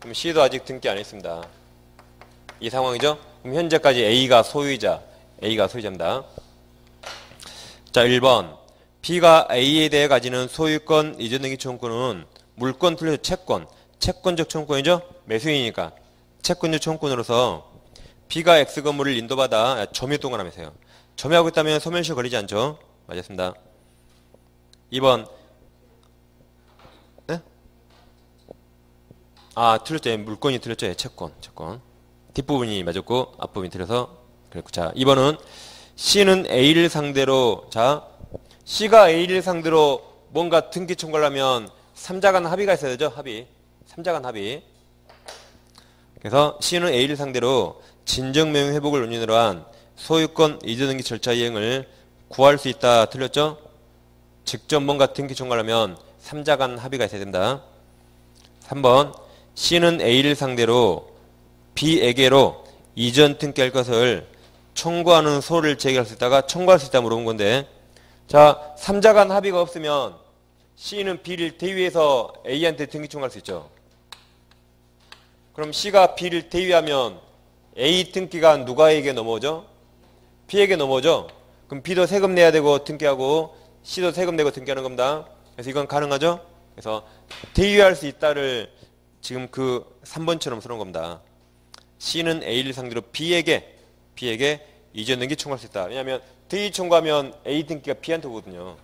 그럼 C도 아직 등기 안 했습니다. 이 상황이죠? 그럼 현재까지 A가 소유자입니다. 자, 1번. B가 A에 대해 가지는 소유권 이전 등기 청구권은 물권 틀려 채권적 청구권이죠? 매수인이니까 채권적 청구권으로서 B가 X 건물을 인도받아 점유 동원하면서요. 점유하고 있다면 소멸시효 걸리지 않죠? 맞았습니다. 2번. 네? 틀렸죠. 물권이 틀렸죠. 채권. 뒷부분이 맞았고 앞부분이 틀려서 그랬고. 자, 2번은 C는 A를 상대로, 자, C가 A를 상대로 뭔가 등기 청구를 하면 3자 간 합의가 있어야 되죠. 3자 간 합의. 그래서 C는 A를 상대로 진정명의 회복을 원인으로 한 소유권 이전 등기 절차 이행을 구할 수 있다. 틀렸죠? 직접 뭔가 등기 청구를 하면 3자 간 합의가 있어야 된다. 3번. C는 A를 상대로 B에게로 이전 등기할 것을 청구하는 소를 제기할 수 있다가 청구할 수 있다 물어본 건데, 자, 3자 간 합의가 없으면 C는 B를 대위해서 A한테 등기 청구할 수 있죠. 그럼 C가 B를 대위하면 A 등기가 누가에게 넘어오죠? B에게 넘어오죠? 그럼 B도 세금 내야 되고 등기하고 C도 세금 내고 등기하는 겁니다. 그래서 이건 가능하죠? 그래서 대위할 수 있다를 지금 그 3번처럼 쓰는 겁니다. C는 A를 상대로 B에게 이전 등기 청구할 수 있다. 왜냐하면 등기 청구하면 A 등기가 B한테 오거든요.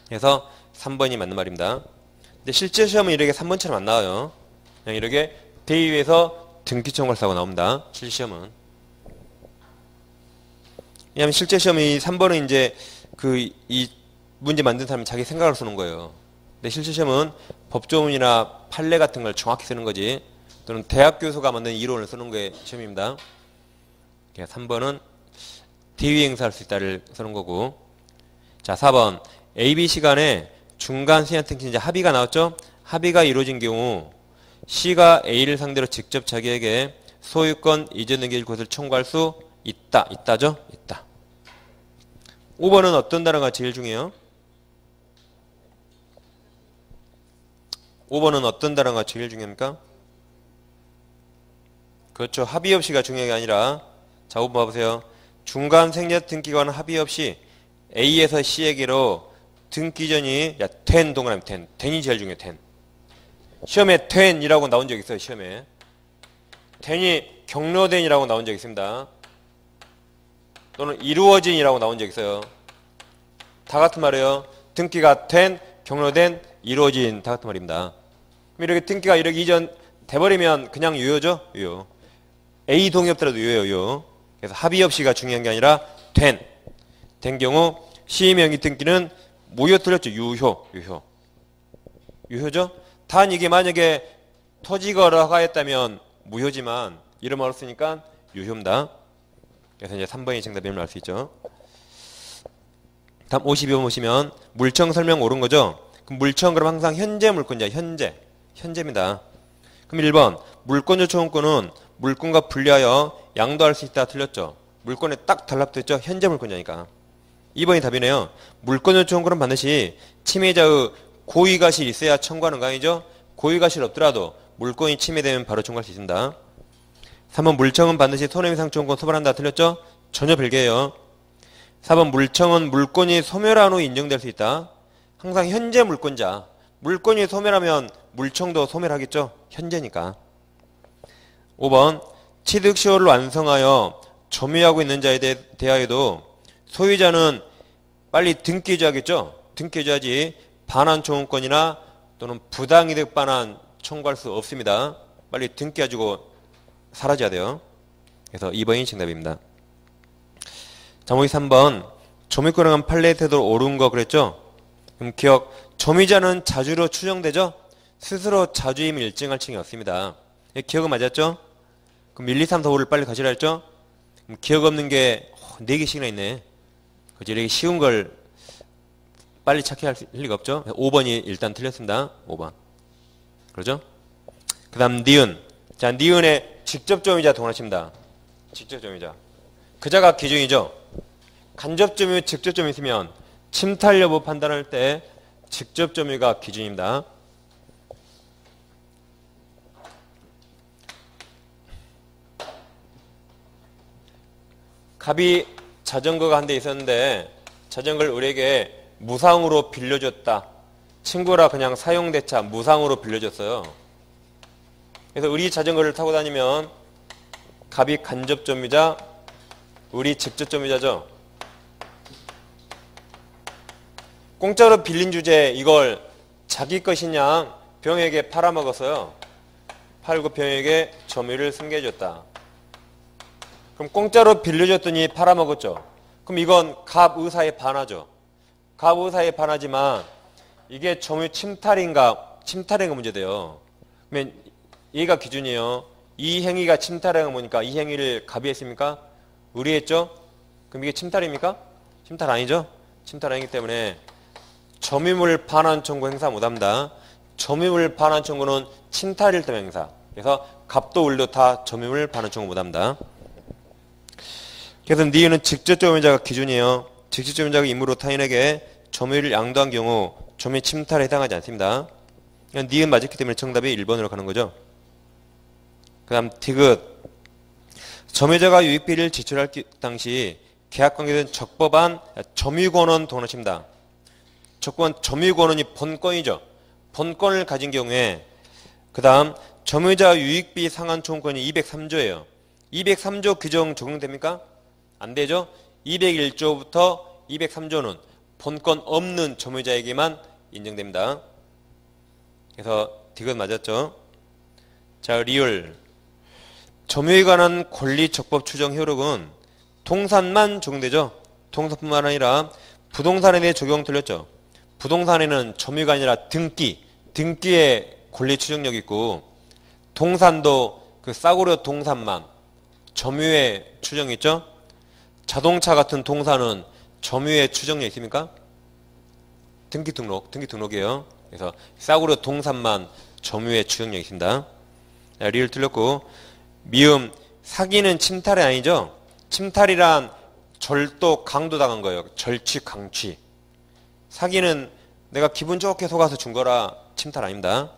그래서 3번이 맞는 말입니다. 근데 실제 시험은 이렇게 3번처럼 안 나와요. 그냥 이렇게 대의위에서 등기 청구할 사고가 나옵니다. 실제 시험은. 왜냐하면 실제 시험이 3번은 이제 이 문제 만든 사람이 자기 생각을 쓰는 거예요. 근데 실제 시험은 법조문이나 판례 같은 걸 정확히 쓰는 거지, 또는 대학 교수가 만든 이론을 쓰는 게 시험입니다. 3번은 대위 행사할 수 있다를 쓰는 거고. 자, 4번 A, B 시간에 중간 시한테 이제 합의가 나왔죠. 합의가 이루어진 경우 C가 A를 상대로 직접 자기에게 소유권 이전 등기일 것을 청구할 수 있다죠? 있다. 5번은 어떤 단어가 제일 중요해요? 5번은 어떤 단어가 제일 중요합니까? 그렇죠. 합의 없이가 중요한 게 아니라, 자, 5번 봐보세요. 중간 생략 등기관 합의 없이 A에서 C에게로 등기 전이, 야, ten 동그라미 ten. ten이 제일 중요해, ten. 시험에 ten이라고 나온 적 있어요, 시험에. ten이 경로된이라고 나온 적 있습니다. 또는 이루어진이라고 나온 적 있어요. 다 같은 말이에요. 등기가 ten, 경로된, 이루어진, 다 같은 말입니다. 그럼 이렇게 등기가 이렇게 이전 돼버리면 그냥 유효죠? 유효. A 동의 없더라도 유효예요, 유효. 그래서 합의 없이가 중요한 게 아니라 된 경우 C 명의 등기는 무효 틀렸죠? 유효죠? 단 이게 만약에 토지거래 허가했다면 무효지만 이름 어렵으니까 유효입니다. 그래서 이제 3번이 정답임을 알 수 있죠. 다음 52번 보시면 물청 설명 옳은 거죠? 그럼 물청 그럼 항상 현재 물권자, 현재입니다. 그럼 1번 물권 요청권은 물권과 분리하여 양도할 수 있다 틀렸죠? 물권에 딱 달랍됐죠? 현재 물권자니까. 2번이 답이네요. 물권 요청권은 반드시 침해자의 고의가실이 있어야 청구하는 거 아니죠? 고의가실 없더라도 물권이 침해되면 바로 청구할 수 있습니다. 3번 물청은 반드시 손해배상 청구권 소발한다 틀렸죠? 전혀 별개예요. 4번 물청은 물권이 소멸한 후 인정될 수 있다. 항상 현재 물권자. 물권이 소멸하면 물청도 소멸하겠죠? 현재니까. 5번 취득시효를 완성하여 점유하고 있는 자에 대하여도 소유자는 빨리 등기해줘야겠죠? 등기해줘야지 반환 청구권이나 또는 부당이득 반환 청구할 수 없습니다. 빨리 등기해주고 사라져야 돼요. 그래서 2번이 정답입니다. 자모의 3번 점유권에 관한 판례 태도로 옳은 거 그랬죠? 그럼 기억, 점유자는 자주로 추정되죠? 스스로 자주임을 일증할 층이 없습니다. 기억은 맞았죠? 그럼 1, 2, 3, 4, 5를 빨리 가시라 했죠? 그럼 기억 없는 게 4개씩이나 있네. 그치? 이렇게 쉬운 걸 빨리 찾게 할 리가 없죠? 5번이 일단 틀렸습니다. 5번. 그러죠? 그 다음 니은. 자, 니은의 직접점유자 동원하십니다. 직접점유자. 그자가 기준이죠? 간접점유, 직접점유 있으면 침탈 여부 판단할 때 직접점유가 기준입니다. 갑이 자전거가 한 대 있었는데 자전거를 우리에게 무상으로 빌려줬다. 친구라 그냥 사용대차 무상으로 빌려줬어요. 그래서 우리 자전거를 타고 다니면 갑이 간접점유자, 우리 직접점유자죠. 공짜로 빌린 주제 이걸 자기 것이냐 병에게 팔아먹었어요. 팔고 병에게 점유를 승계해줬다. 그럼 공짜로 빌려줬더니 팔아먹었죠. 그럼 이건 갑 의사에 반하죠. 갑 의사에 반하지만 이게 점유 침탈인가 문제돼요. 그러면 얘가 기준이에요. 이 행위가 침탈행위 뭐니까 이 행위를 갑이 했습니까? 의리했죠? 그럼 이게 침탈입니까? 침탈 아니죠? 침탈 아니기 때문에 점유물 반환 청구 행사 못합니다. 점유물 반환 청구는 침탈일 때 행사. 그래서 갑도 을도 다 점유물 반환 청구 못합니다. 그래서 니은은 직접점유자가 기준이에요. 직접점유자가 임의로 타인에게 점유를 양도한 경우 점유 침탈에 해당하지 않습니다. 니은 맞았기 때문에 정답이 1번으로 가는 거죠. 그 다음 디귿. 점유자가 유익비를 지출할 당시 계약관계된 적법한 점유권은 동원하십니다. 적법한 점유권은이 본권이죠. 본권을 가진 경우에 그 다음 점유자 유익비 상한 초용권이 203조예요. 203조 규정 적용됩니까? 안 되죠? 201조부터 203조는 본권 없는 점유자에게만 인정됩니다. 그래서 디귿 맞았죠? 자, 리을. 점유에 관한 권리적법 추정 효력은 동산만 적용되죠? 동산뿐만 아니라 부동산에 대해 적용 틀렸죠? 부동산에는 점유가 아니라 등기의 권리 추정력이 있고, 동산도 그 싸구려 동산만 점유의 추정이 있죠? 자동차 같은 동산은 점유의 추정력 있습니까? 등기 등록이에요. 그래서 싸구려 동산만 점유의 추정력이 있습니다. 자, 리을 틀렸고, 미음, 사기는 침탈이 아니죠? 침탈이란 절도, 강도 당한 거예요. 절취, 강취. 사기는 내가 기분 좋게 속아서 준 거라 침탈 아닙니다.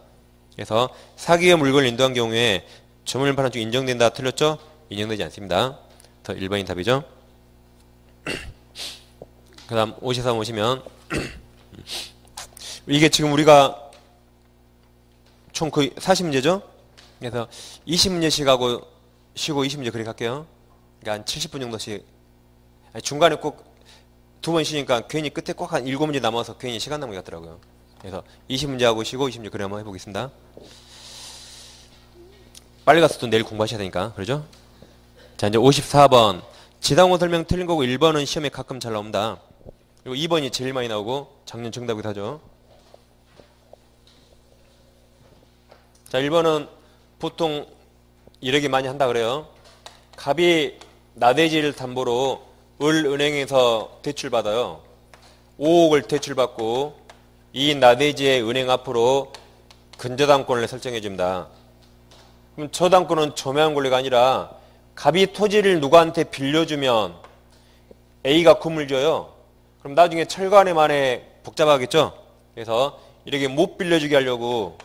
그래서 사기의 물건을 인도한 경우에 점유율 판단 중 인정된다. 틀렸죠? 인정되지 않습니다. 더 1번이 답이죠. 그 다음 53 오시면 이게 지금 우리가 총 거의 40문제죠? 그래서 20문제씩 하고 쉬고 20문제 그렇게 할게요. 그러니까 한 70분 정도씩. 중간에 꼭 2번 쉬니까 괜히 끝에 꼭 한 7문제 남아서 괜히 시간 낭비 같더라고요. 그래서 20문제 하고 쉬고 20문제 그래 한번 해보겠습니다. 빨리 가서 또 내일 공부하셔야 되니까. 그러죠? 자, 이제 54번. 지당호 설명 틀린 거고 1번은 시험에 가끔 잘 나옵니다. 그리고 2번이 제일 많이 나오고 작년 정답이기도 하죠. 자, 1번은 보통 이렇게 많이 한다 그래요. 갑이 나대지를 담보로 을은행에서 대출받아요. 5억을 대출받고 이 나대지의 은행 앞으로 근저당권을 설정해 줍니다. 그럼 저당권은 점유한 권리가 아니라 갑이 토지를 누구한테 빌려주면 A가 금을 줘요. 그럼 나중에 철거하네 만에 복잡하겠죠? 그래서 이렇게 못 빌려주게 하려고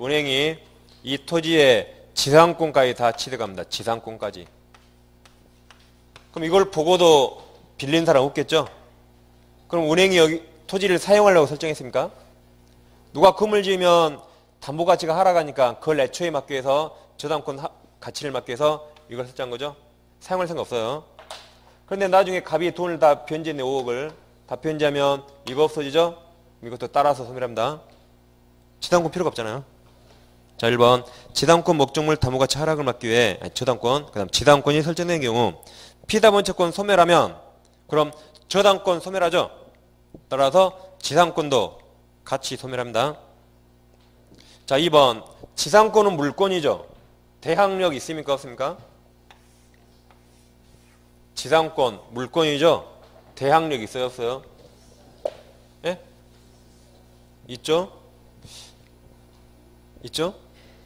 은행이 이 토지의 지상권까지 다 취득합니다. 지상권까지. 그럼 이걸 보고도 빌린 사람 없겠죠? 그럼 은행이 여기 토지를 사용하려고 설정했습니까? 누가 금을 지으면 담보 가치가 하락하니까 그걸 애초에 막기 위해서 저당권 가치를 막기 위해서 이걸 설정한 거죠? 사용할 생각 없어요. 그런데 나중에 갑이 돈을 다 변제했네. 5억을 다 변제하면 이거 없어지죠? 이것도 따라서 소멸합니다. 지당권 필요가 없잖아요. 자, 1번 지당권 목적물 담보가치 하락을 막기 위해 저당권, 그 다음 지당권이 설정된 경우 피담원 채권 소멸하면 그럼 저당권 소멸하죠. 따라서 지상권도 같이 소멸합니다. 자, 2번 지상권은 물권이죠. 대항력 있습니까 없습니까? 지상권 물권이죠. 대항력 있어요 없어요? 예? 있죠? 있죠?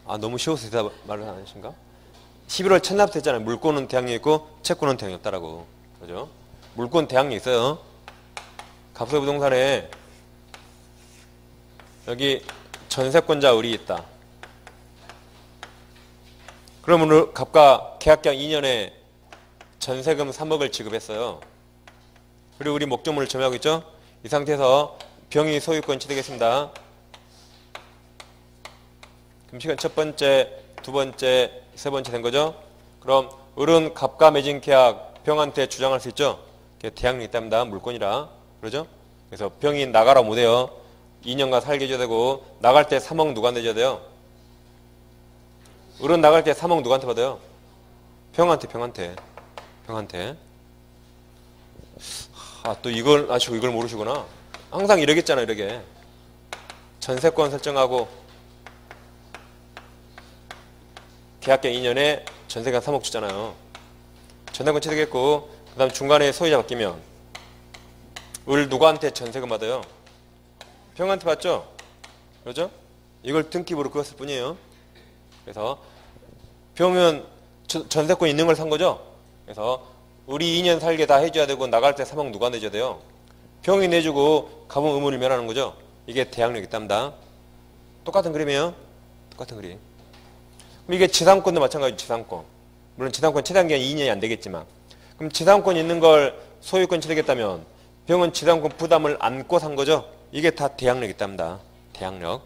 아, 너무 쉬워서 대답 말을 안 하신가? 11월 첫납 됐잖아요. 물권은 대항력 있고 채권은 대항력 없다라고. 그죠? 물권 대항력 있어요. 갑소부동산에 여기 전세권자 을이 있다. 그러면 갑과 계약기간 2년에 전세금 3억을 지급했어요. 그리고 우리 목적물을 점유하고 있죠? 이 상태에서 병이 소유권 취득했습니다. 그럼 시간 첫 번째, 두 번째, 세 번째 된 거죠? 그럼 을은 갑과 맺은 계약 병한테 주장할 수 있죠? 대항력이 있답니다. 물권이라. 그러죠? 그래서 병이 나가라 못해요. 2년간 살게 해줘야 되고 나갈 때 3억 누구한테 줘야 돼요? 을은 나갈 때 3억 누구한테 받아요? 병한테. 아, 또 이걸 아시고 이걸 모르시구나. 항상 이러겠잖아. 이렇게 전세권 설정하고 계약기간 2년에 전세금 3억 주잖아요. 전세권 취득했고 그 다음 중간에 소유자 바뀌면 을 누구한테 전세금 받아요? 병한테 받죠? 그렇죠? 이걸 등기부로 그었을 뿐이에요. 그래서 병은 전세권 있는 걸 산 거죠? 그래서 우리 2년 살게 다 해줘야 되고 나갈 때 3억 누가 내줘야 돼요? 병이 내주고 갑은 의무를 면하는 거죠? 이게 대항력이 있답니다. 똑같은 그림이에요. 똑같은 그림. 그럼 이게 지상권도 마찬가지죠. 지상권. 물론 지상권 최단기간 2년이 안 되겠지만 그럼 지상권 있는 걸 소유권 취득했다면 병은 지상권 부담을 안고 산 거죠? 이게 다 대항력이 있답니다. 대항력.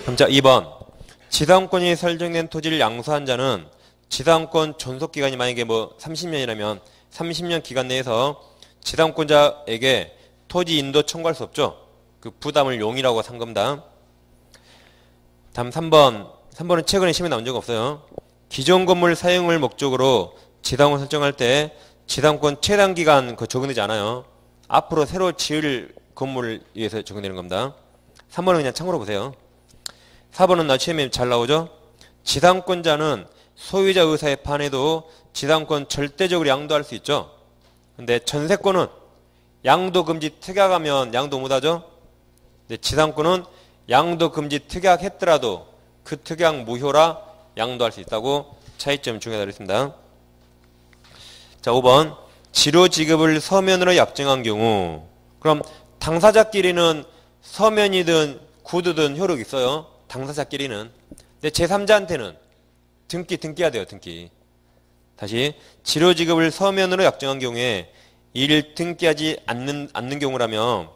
그럼 자 2번 지상권이 설정된 토지를 양수한 자는 지상권 존속기간이 만약에 뭐 30년이라면 30년 기간 내에서 지상권자에게 토지 인도 청구할 수 없죠. 그 부담을 용이라고 산 겁니다. 다음 3번은 최근에 시험에 나온 적 없어요. 기존 건물 사용을 목적으로 지상권 설정할 때 지상권 최단 기간 그 적용되지 않아요. 앞으로 새로 지을 건물을 위해서 적용되는 겁니다. 3번은 그냥 참고로 보세요. 4번은 나 시험에 잘 나오죠. 지상권자는 소유자 의사에 반해도 지상권 절대적으로 양도할 수 있죠. 근데 전세권은 양도 금지 특약하면 양도 못하죠. 근데 지상권은 양도 금지 특약했더라도 그 특약 무효라 양도할 수 있다고 차이점 중요하다고 했습니다. 자 5번 지로 지급을 서면으로 약정한 경우 그럼 당사자끼리는 서면이든 구두든 효력이 있어요. 당사자끼리는. 근데 제3자한테는 등기해야 돼요. 등기. 다시 지로 지급을 서면으로 약정한 경우에 이를 등기하지 않는 경우라면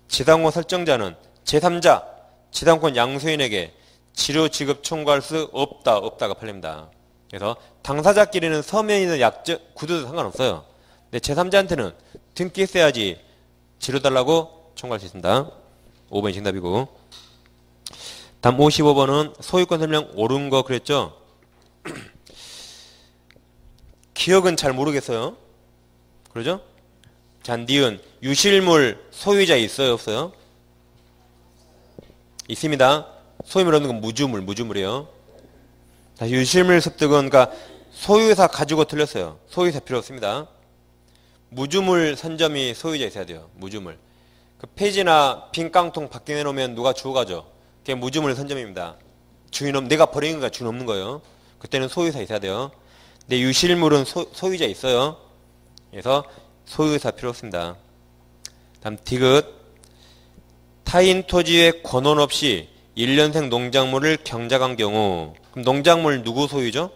지상권 설정자는 제3자 지상권 양수인에게 지로 지급 청구할 수 없다가 팔립니다. 그래서 당사자끼리는 서면이든 약정 구두도 상관없어요. 근데 제3자한테는 등기했어야지 지로 달라고 청구할 수 있습니다. 5번이 정답이고. 다음 55번은 소유권 설명 옳은 거 그랬죠? 기억은 잘 모르겠어요. 그러죠? 자, 니은 유실물 소유자 있어요 없어요? 있습니다. 소유물 없는 건 무주물이에요. 다시 유실물 습득은 그러니까 소유사 가지고 틀렸어요. 소유사 필요 없습니다. 무주물 선점이 소유자 있어야 돼요. 무주물. 그 폐지나 빈 깡통 밖에 내놓으면 누가 주워가죠. 그게 무주물 선점입니다. 내가 버린 거가 주인 없는 거예요. 그때는 소유사 있어야 돼요. 근데 유실물은 소유자 있어요. 그래서 소유사 필요 없습니다. 다음 디귿 타인 토지의 권원 없이 1년생 농작물을 경작한 경우 그럼 농작물 누구 소유죠?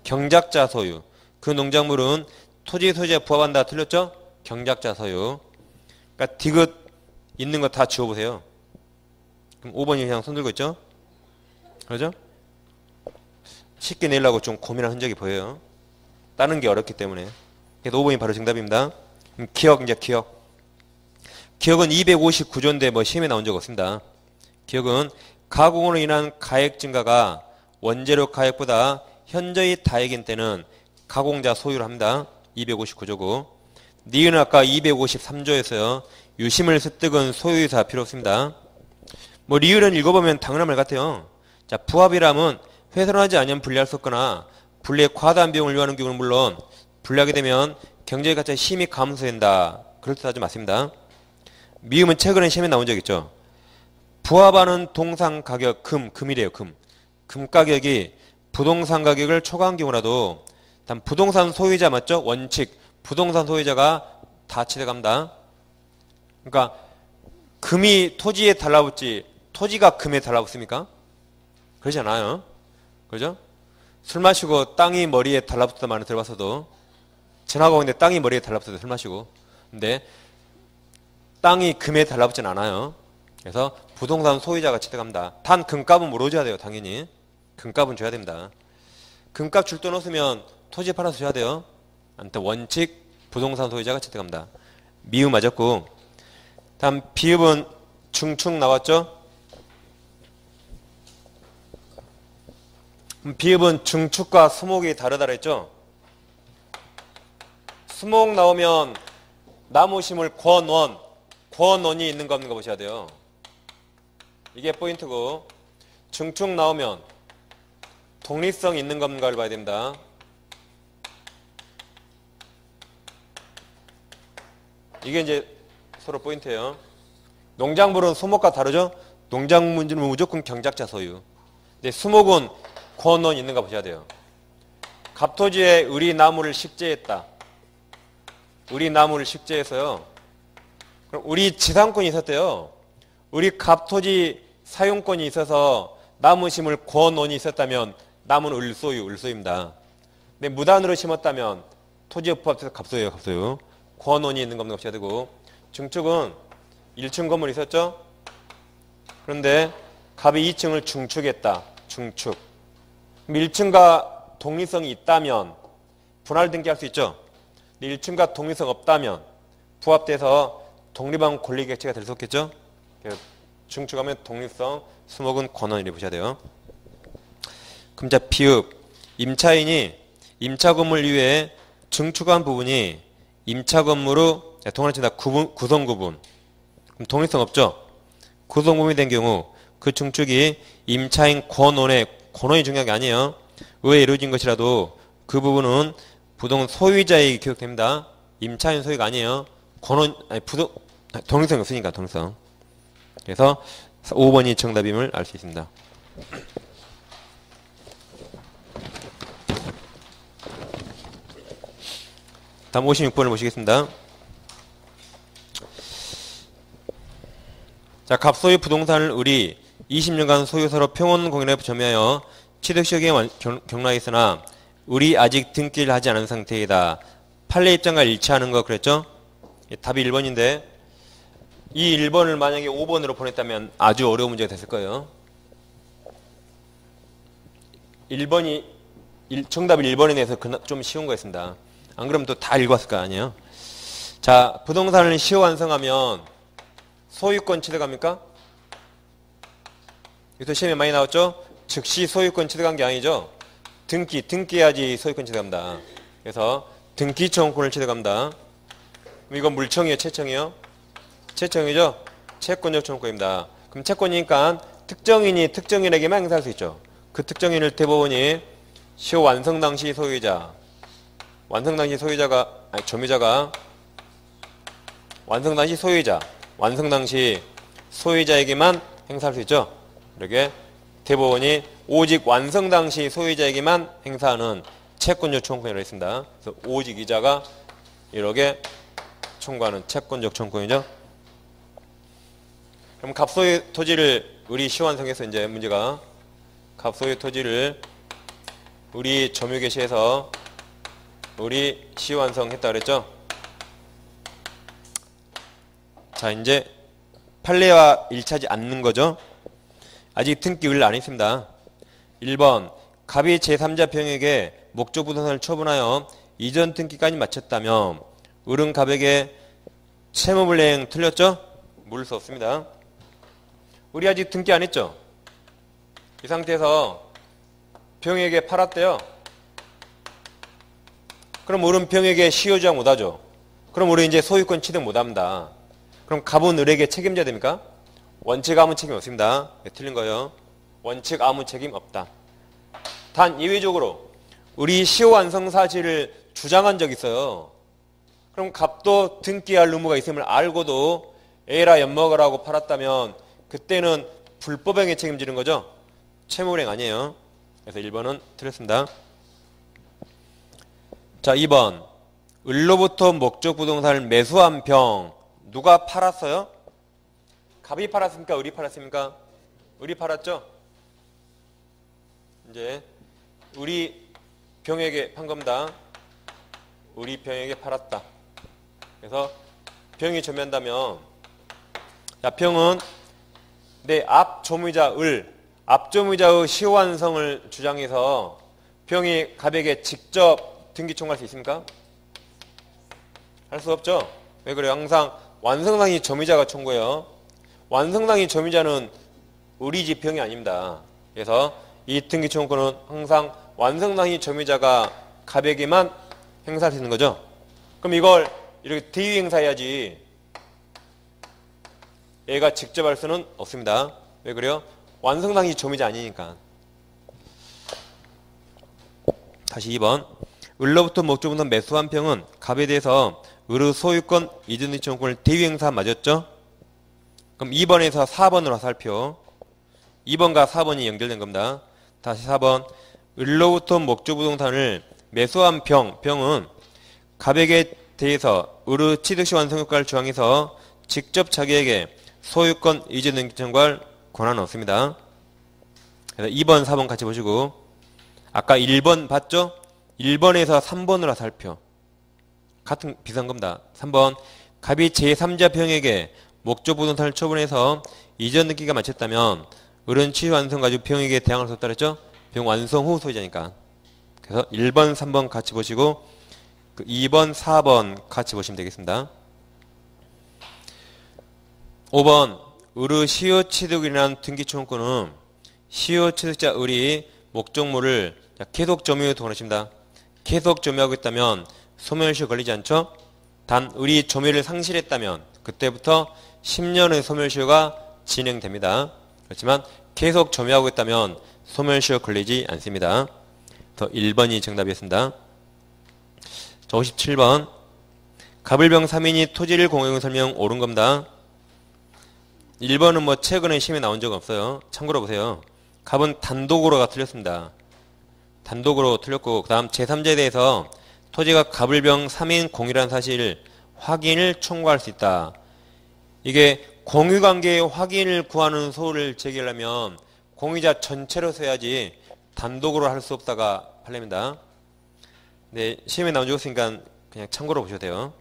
경작자 소유. 그 농작물은 토지 소유자에 부합한다 틀렸죠? 경작자 소유. 그러니까 디귿 있는 거 다 지워보세요. 그럼 5번이 그냥 손들고 있죠? 그러죠? 쉽게 내려고 좀 고민한 흔적이 보여요. 따는 게 어렵기 때문에. 그래서 5번이 바로 정답입니다. 기억. 기억은 259조인데 뭐 시험에 나온 적 없습니다. 기억은 가공으로 인한 가액 증가가 원재료 가액보다 현저히 다액인 때는 가공자 소유를 합니다. 259조고. 니은 아까 253조에서요. 유심을 습득은 소유이사 필요 없습니다. 뭐 리을은 읽어보면 당연한 말 같아요. 자, 부합이라면 훼손하지 않으면 분리할 수 없거나 분리에 과다한 비용을 요하는 경우는 물론 분리하게 되면 경제의 가치가 심히 감소된다. 그럴듯하지 맞습니다. 미음은 최근에 시험에 나온 적 있죠. 부합하는 동상 가격 금이래요. 금 가격이 부동산 가격을 초과한 경우라도 단 부동산 소유자 맞죠? 원칙 부동산 소유자가 다 취득합니다. 그러니까 금이 토지에 달라붙지 토지가 금에 달라붙습니까? 그러지 않아요. 그죠? 술 마시고 땅이 머리에 달라붙다 많이 들어봤어도 지나가고 있는데 땅이 머리에 달라붙어도 술 마시고 근데 땅이 금에 달라붙진 않아요. 그래서 부동산 소유자가 취득합니다. 단 금값은 물어줘야 돼요. 당연히. 금값은 줘야 됩니다. 금값 줄 돈 없으면 토지 팔아서 줘야 돼요. 아무튼 원칙 부동산 소유자가 취득합니다. 미음 맞았고 다음 비읍은 중축 나왔죠? 비읍은 중축과 수목이 다르다 그랬죠? 수목 나오면 나무 심을 권원이 있는 거 없는 거 보셔야 돼요. 이게 포인트고 중축 나오면 독립성 있는 거 없는 가를 봐야 됩니다. 이게 이제 서로 포인트예요. 농작물은 수목과 다르죠? 농작물은 무조건 경작자 소유. 근데 수목은 권원 있는 거 보셔야 돼요. 갑토지에 의리나무를 식재했다. 의리나무를 식재해서요. 그럼 우리 지상권이 있었대요. 우리 갑토지 사용권이 있어서 나무 심을 권원이 있었다면 나무는 을소유입니다. 근데 무단으로 심었다면 토지에 부합해서 갑소유예요. 권원이 있는 거 없는 거 보셔야 되고 중축은 1층 건물 있었죠? 그런데 갑이 2층을 중축했다. 중축. 1층과 독립성이 있다면 분할 등기할 수 있죠. 1층과 독립성 없다면 부합돼서 독립한 권리객체가 될 수 없겠죠. 중축하면 독립성, 수목은 권한이라고 보셔야 돼요. 그럼 자 비읍 임차인이 임차 건물 이외에 증축한 부분이 임차 건물로 통화를 친다. 구성 구분. 그럼 독립성 없죠. 구성 구분이 된 경우 그 증축이 임차인 권원이 중요한 게 아니에요. 의에 이루어진 것이라도 그 부분은 부동 소유자에게 기록됩니다. 임차인 소유가 아니에요. 독립성이 없으니까 독립성. 그래서 5번이 정답임을 알 수 있습니다. 다음 56번을 보시겠습니다. 자, 갑소유 부동산을 을이 20년간 소유서로 평온 공인에 점유하여 취득시효기에 경락했으나 을이 아직 등기를 하지 않은 상태이다. 판례 입장과 일치하는 거 그랬죠? 답이 1번인데 이 1번을 만약에 5번으로 보냈다면 아주 어려운 문제가 됐을 거예요. 정답이 1번에 대해서 좀 쉬운 거였습니다. 안 그러면 또 다 읽었을 거 아니에요. 자, 부동산을 시효 완성하면 소유권 취득합니까? 여기서 시험에 많이 나왔죠? 즉시 소유권 취득한 게 아니죠? 등기해야지 소유권 취득합니다. 그래서 등기청구권을 취득합니다. 이건 물청이에요, 채청이요? 채청이죠? 채권적 청구권입니다. 그럼 채권이니까 특정인이 특정인에게만 행사할 수 있죠. 그 특정인을 대법원이 시효 완성 당시 소유자, 점유자가 완성 당시 소유자에게만 행사할 수 있죠. 이렇게 대법원이 오직 완성 당시 소유자에게만 행사하는 채권적 청구권이라고 있습니다. 그래서 오직 이자가 이렇게 청구하는 채권적 청구권이죠. 그럼 갑소유 토지를 을이 시효완성해서 이제 문제가 갑소유 토지를 을이 점유 개시해서 을이 시효완성했다 그랬죠. 자, 이제 판례와 일치하지 않는 거죠. 아직 등기 을을 안 했습니다. 1번 갑이 제3자 병에게 목적 부동산을 처분하여 이전 등기까지 마쳤다면 을은 갑에게 채무불이행 틀렸죠? 물을 수 없습니다. 을이 아직 등기 안 했죠? 이 상태에서 병에게 팔았대요. 그럼 을은 병에게 시효주장 못하죠. 그럼 을은 이제 소유권 취득 못합니다. 그럼 갑은 을에게 책임져야 됩니까? 원칙 아무 책임 없습니다. 네, 틀린 거예요. 원칙 아무 책임 없다. 단 예외적으로 을이 시효 완성 사실을 주장한 적이 있어요. 그럼 갑도 등기할 의무가 있음을 알고도 A라 엿먹으라고 팔았다면 그때는 불법행위에 책임지는 거죠. 채무불이행 아니에요. 그래서 1번은 틀렸습니다. 자, 2번 을로부터 목적 부동산을 매수한 병 누가 팔았어요? 갑이 팔았습니까? 을이 팔았습니까? 을이 팔았죠? 이제 을이 병에게 판 겁니다. 을이 병에게 팔았다. 그래서 병이 점유한다면 자, 병은 내 앞조무자 앞조무자의 시효완성을 주장해서 병이 갑에게 직접 등기 청구할 수 있습니까? 할 수 없죠. 왜 그래요? 항상 완성당이 점유자가 청구해요. 완성당이 점유자는 을이지 병이 아닙니다. 그래서 이 등기 청구권은 항상 완성당이 점유자가 갑에게만 행사할 수 있는 거죠. 그럼 이걸 이렇게 대위 행사해야지 얘가 직접 할 수는 없습니다. 왜 그래요? 완성당이 점유자 아니니까. 다시 2번 을로부터 목적 부동산 매수한 병은 갑에 대해서 을의 소유권 이전 등기 청구권을 대위 행사 맞았죠? 그럼 2번에서 4번으로 살펴. 2번과 4번이 연결된 겁니다. 다시 4번 을로부터 목적 부동산을 매수한 병은 갑에게 대해서 을의 취득시 완성 효과를 주장해서 직접 자기에게 소유권 이전 등기 청구할 권한은 없습니다. 그래서 2번, 4번 같이 보시고 아까 1번 봤죠? 1번에서 3번으로 살펴. 같은 비슷한 겁니다. 3번 갑이 제3자 병에게 목적 부동산을 처분해서 이전 등기가 마쳤다면 을은 취소 완성 가지고 병에게 대항할 수 없다 그랬죠? 병 완성 후 소유자니까. 그래서 1번, 3번 같이 보시고 2번, 4번 같이 보시면 되겠습니다. 5번 을의 시효 취득이라는 등기청구권은 시효 취득자 을이 목적물을 계속 점유에 동원하십니다. 계속 점유하고 있다면 소멸시효 걸리지 않죠? 단 을이 점유를 상실했다면 그때부터 10년의 소멸시효가 진행됩니다. 그렇지만 계속 점유하고 있다면 소멸시효 걸리지 않습니다. 그래서 1번이 정답이었습니다. 자, 57번 갑을병 3인이 토지를 공유한 설명 옳은 겁니다. 1번은 뭐 최근에 시험에 나온 적 없어요. 참고로 보세요. 갑은 단독으로가 틀렸습니다. 단독으로 틀렸고 그 다음 제3자에 대해서 토지가 갑을병 3인 공유라는 사실 확인을 청구할 수 있다. 이게 공유관계의 확인을 구하는 소를 제기하려면 공유자 전체로 써야지 단독으로 할 수 없다가 판례입니다. 네, 시험에 나온 적 없으니까 그냥 참고로 보셔도 돼요.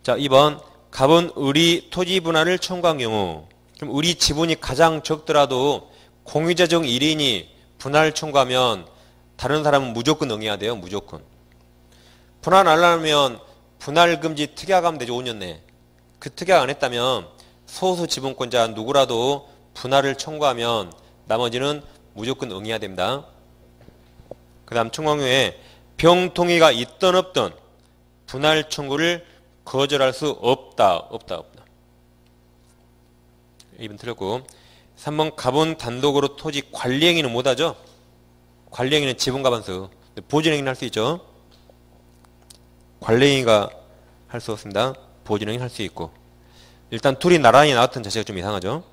자, 2번 갑은 을이 토지 분할을 청구한 경우 그럼 을이 지분이 가장 적더라도 공유자적 1인이 분할 청구하면 다른 사람은 무조건 응해야 돼요. 무조건. 분할 안 하려면 분할금지 특약하면 되죠. 5년 내에. 그 특약 안 했다면 소수 지분권자 누구라도 분할을 청구하면 나머지는 무조건 응해야 됩니다. 그 다음 청구경우에 병동의가 있든 없든 분할 청구를 거절할 수 없다. 2번 틀렸고 3번 갑은 단독으로 토지 관리행위는 못하죠. 관리행위는 지분가반수. 보증행위는 할 수 있죠. 관리행위가 할 수 없습니다. 보증행위는 할 수 있고. 일단 둘이 나란히 나왔던 자체가 좀 이상하죠.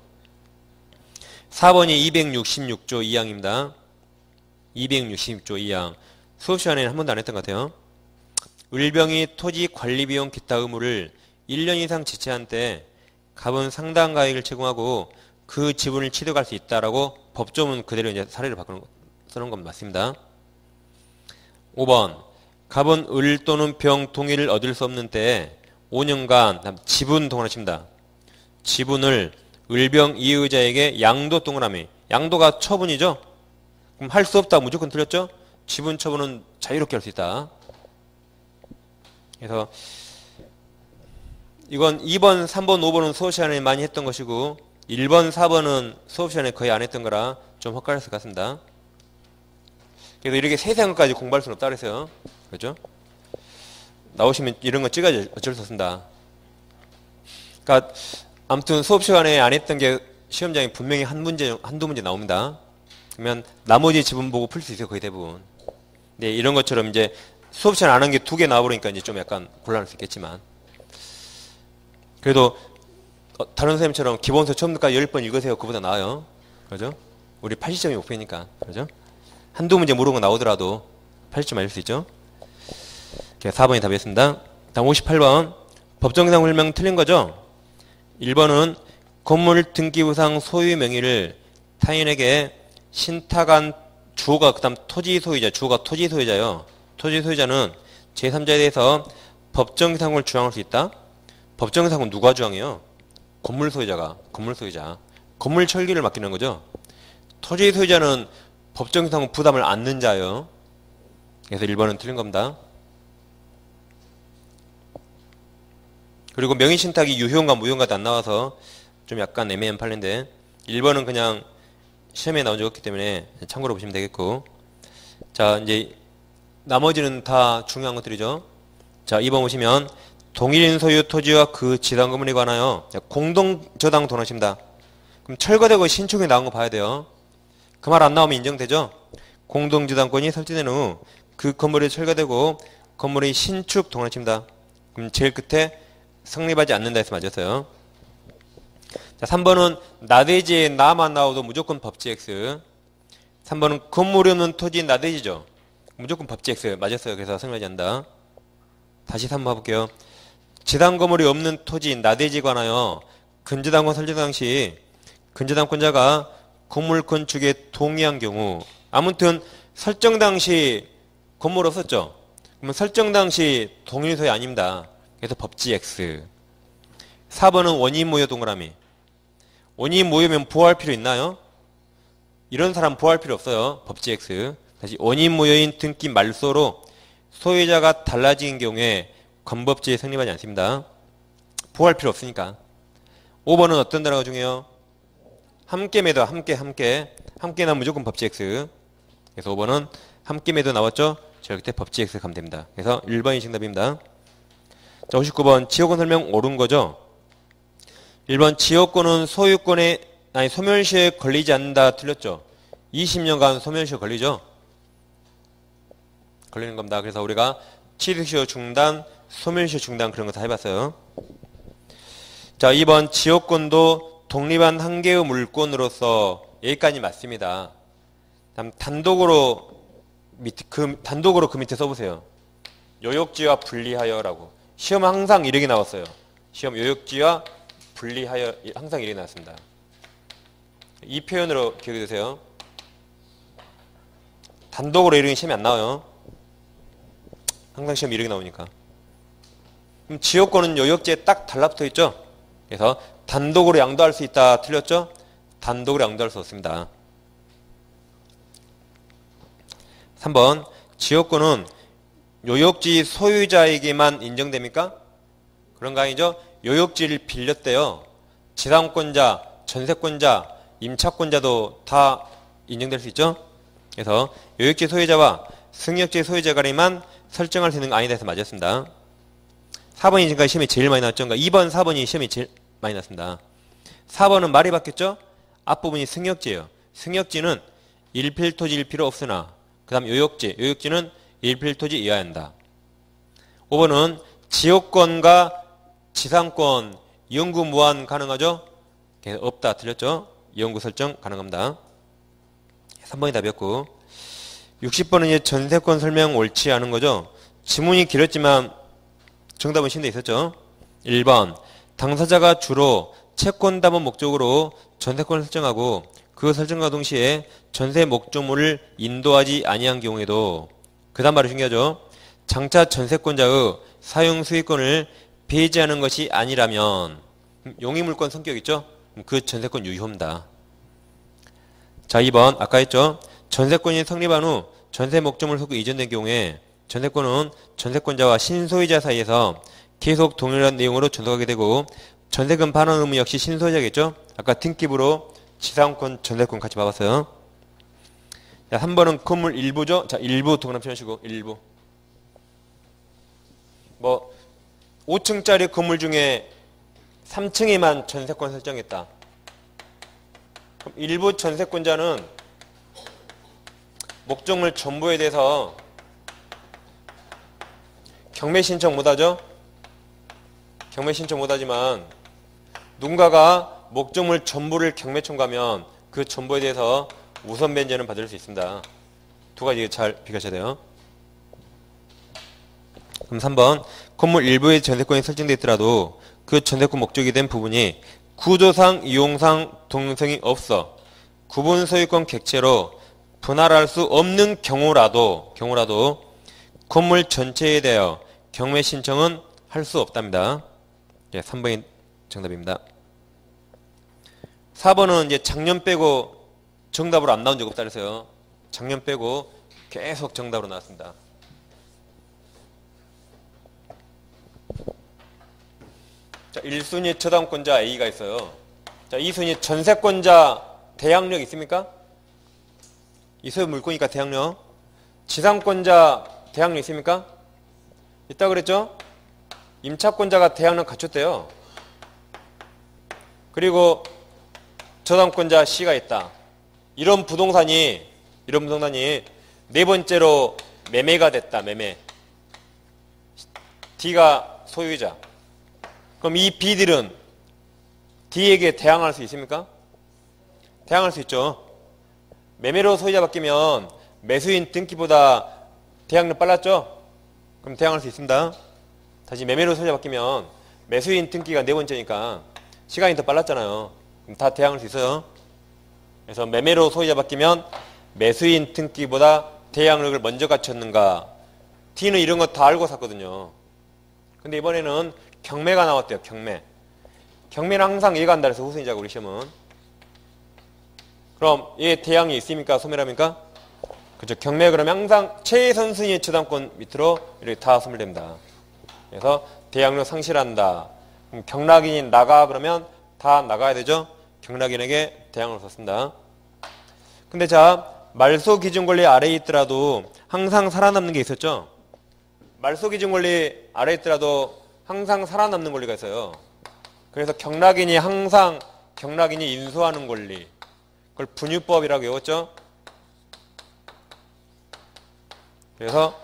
4번이 266조 2항입니다. 266조 2항. 수업 시간에는 한 번도 안 했던 것 같아요. 을병이 토지 관리비용 기타 의무를 1년 이상 지체한 때 갑은 상당 가액을 제공하고 그 지분을 취득할 수 있다라고 법조문 그대로 이제 사례를 쓰는 건 맞습니다. 5번 갑은 을 또는 병 동의를 얻을 수 없는 때에 5년간 지분 동원하십니다. 지분을 을병 이의자에게 양도 동그라미. 양도가 처분이죠. 그럼 할 수 없다 무조건 틀렸죠. 지분 처분은 자유롭게 할 수 있다. 그래서 이건 2번, 3번, 5번은 수업 시간에 많이 했던 것이고 1번, 4번은 수업 시간에 거의 안 했던 거라 좀 헛갈렸을 것 같습니다. 그래서 이렇게 세세한 것까지 공부할 수는 없다 그랬어요. 그렇죠? 나오시면 이런 거 찍어야지 어쩔 수 없습니다. 그러니까 아무튼 수업 시간에 안 했던 게 시험장에 분명히 한두 문제 나옵니다. 그러면 나머지 지분 보고 풀 수 있어요. 거의 대부분. 네, 이런 것처럼 이제 수업 시간 안 한 게 2개 나와버리니까 이제 좀 약간 곤란할 수 있겠지만 그래도 다른 선생님처럼 기본서 처음부터 10번 읽으세요. 그보다 나아요. 그죠? 우리 80점이 목표니까. 그죠? 한두 문제 모르는 거 나오더라도 80점 맞을 수 있죠? 4번이 답이었습니다. 다음 58번. 법정상 설명 틀린 거죠? 1번은 건물 등기부상 소유 명의를 타인에게 신탁한 주호가 그 다음 토지 소유자, 주호가 토지 소유자요. 토지 소유자는 제3자에 대해서 법정상을 주장할 수 있다? 법정상은 누가 주장해요? 건물 소유자가. 건물 소유자. 건물 철기를 맡기는 거죠. 토지 소유자는 법정상 부담을 안는 자예요. 그래서 1번은 틀린 겁니다. 그리고 명의신탁이 유효인가 무효인가도 안 나와서 좀 약간 애매한 판례인데 1번은 그냥 시험에 나온 적 없기 때문에 참고로 보시면 되겠고 자 이제 나머지는 다 중요한 것들이죠. 자 2번 보시면 동일인 소유 토지와 그 지당 건물에 관하여 공동저당 동원하십니다. 그럼 철거되고 신축이 나온 거 봐야 돼요. 그 말 안 나오면 인정되죠. 공동저당권이 설치된 후 그 건물이 철거되고 건물의 신축 동원하십니다. 그럼 제일 끝에 성립하지 않는다 해서 맞았어요. 자 3번은 나대지에 나만 나와도 무조건 법지 X. 3번은 건물이 없는 토지 나대지죠. 무조건 법지 X 맞았어요. 그래서 성립하지 않는다. 다시 3번 봐볼게요. 지당 건물이 없는 토지 나대지에 관하여 근저당권 설정 당시 근저당권자가 건물 건축에 동의한 경우 아무튼 설정 당시 건물 없었죠. 그러면 설정 당시 동일 소유 아닙니다. 그래서 법지 X. 4번은 원인 무효 동그라미. 원인이 모이면 보호할 필요 있나요? 이런 사람 보호할 필요 없어요. 법칙 X. 다시 원인 모여인 등기 말소로 소유자가 달라진 경우에 권법지에 성립하지 않습니다. 보호할 필요 없으니까. 5번은 어떤 단어가 중요해요? 함께 매도, 함께 나면 무조건 법칙 X. 그래서 5번은 함께 매도 나왔죠? 저 끝에 법칙 X 가면 됩니다. 그래서 1번이 정답입니다. 자, 59번 지역권 설명 옳은 거죠? 1번 지역권은 소멸시효에 걸리지 않는다 틀렸죠? 20년간 소멸시효 걸리죠? 걸리는 겁니다. 그래서 우리가 취득시효 중단, 소멸시효 중단 그런 거 다 해봤어요. 자, 2번 지역권도 독립한 한 개의 물권으로서 여기까지 맞습니다. 다음 단독으로 그 밑에 써보세요. 요역지와 분리하여라고. 시험 항상 이렇게 나왔어요. 시험 요역지와 분리하여 항상 이렇게 나왔습니다. 이 표현으로 기억해 두세요. 단독으로 이렇게 시험이 안 나와요. 항상 시험 이렇게 나오니까. 그럼 지역권은 요역지에 딱 달라붙어 있죠? 그래서 단독으로 양도할 수 있다 틀렸죠? 단독으로 양도할 수 없습니다. 3번 지역권은 요역지 소유자에게만 인정됩니까? 그런 거 아니죠? 요역지를 빌렸대요. 지상권자, 전세권자, 임차권자도 다 인정될 수 있죠? 그래서 요역지 소유자와 승역지 소유자 간에만 설정할 수 있는 거 아니다 해서 맞았습니다. 4번이 지금까지 시험이 제일 많이 나왔죠? 그러니까 2번, 4번이 시험이 제일 많이 났습니다. 4번은 말이 바뀌었죠? 앞부분이 승역지예요. 승역지는 일필토지일 필요 없으나 그 다음 요역지는 일필토지 이어야 한다. 5번은 지역권과 지상권 이용구 무한 가능하죠? 없다 틀렸죠? 이용구 설정 가능합니다. 3번이 답이었고 60번은 이제 전세권 설명 옳지 않은 거죠? 지문이 길었지만 정답은 신데 있었죠? 1번 당사자가 주로 채권담보 목적으로 전세권을 설정하고 그 설정과 동시에 전세 목적물을 인도하지 아니한 경우에도 그 다음 말이 중요하죠. 장차 전세권자의 사용 수익권을 배제하는 것이 아니라면 용의물권 성격 있죠? 그 전세권 유효입니다. 자 2번 아까 했죠. 전세권이 성립한 후 전세 목적물 소득 이전된 경우에 전세권은 전세권자와 신소유자 사이에서 계속 동일한 내용으로 전속하게 되고 전세금 반환 의무 역시 신소유자겠죠. 아까 등기부로 지상권, 전세권 같이 봐봤어요. 자, 3번은 건물 일부죠. 자, 일부 동그라미 쳐주시고 일부. 5층짜리 건물 중에 3층에만 전세권 설정했다. 그럼 일부 전세권자는 목적물 전부에 대해서 경매 신청 못하죠? 경매 신청 못하지만 누군가가 목적물 전부를 경매 청구하면 그 전부에 대해서 우선 변제는 받을 수 있습니다. 두 가지 잘 비교하셔야 돼요. 그럼 3번 건물 일부의 전세권이 설정되어 있더라도 그 전세권 목적이 된 부분이 구조상, 이용상 동성이 없어 구분 소유권 객체로 분할할 수 없는 경우라도 건물 전체에 대하여 경매 신청은 할 수 없답니다. 예, 3번이 정답입니다. 4번은 이제 작년 빼고 정답으로 안 나온 적 없다 그래서요. 작년 빼고 계속 정답으로 나왔습니다. 자, 1순위 저당권자 A가 있어요. 자, 2순위 전세권자 대항력 있습니까? 있어요. 물권이니까 대항력. 지상권자 대항력 있습니까? 있다 그랬죠? 임차권자가 대항력 갖췄대요. 그리고 저당권자 C가 있다. 이런 부동산이 네 번째로 매매가 됐다. 매매. D가 소유자. 그럼 이 B들은 D에게 대항할 수 있습니까? 대항할 수 있죠. 매매로 소유자 바뀌면 매수인 등기보다 대항력 빨랐죠? 그럼 대항할 수 있습니다. 다시 매매로 소유자 바뀌면 매수인 등기가 네 번째니까 시간이 더 빨랐잖아요. 그럼 다 대항할 수 있어요. 그래서 매매로 소유자 바뀌면 매수인 등기보다 대항력을 먼저 갖췄는가. D는 이런 거 다 알고 샀거든요. 근데 이번에는 경매가 나왔대요. 경매. 경매는 항상 얘가 한다 그래서 우선이자고 우리 시험은. 그럼 얘 대항이 있습니까? 소멸합니까? 그죠. 경매 그러면 항상 최선순위의 저당권 밑으로 이렇게 다 소멸됩니다. 그래서 대항력 상실한다. 그럼 경락인이 나가 그러면 다 나가야 되죠. 경락인에게 대항을 썼습니다. 근데 자, 말소 기준 권리 아래에 있더라도 항상 살아남는 게 있었죠. 말소 기준 권리 아래에 있더라도 항상 살아남는 권리가 있어요. 그래서 경락인이 항상 경락인이 인수하는 권리, 그걸 분유법이라고 외웠죠. 그래서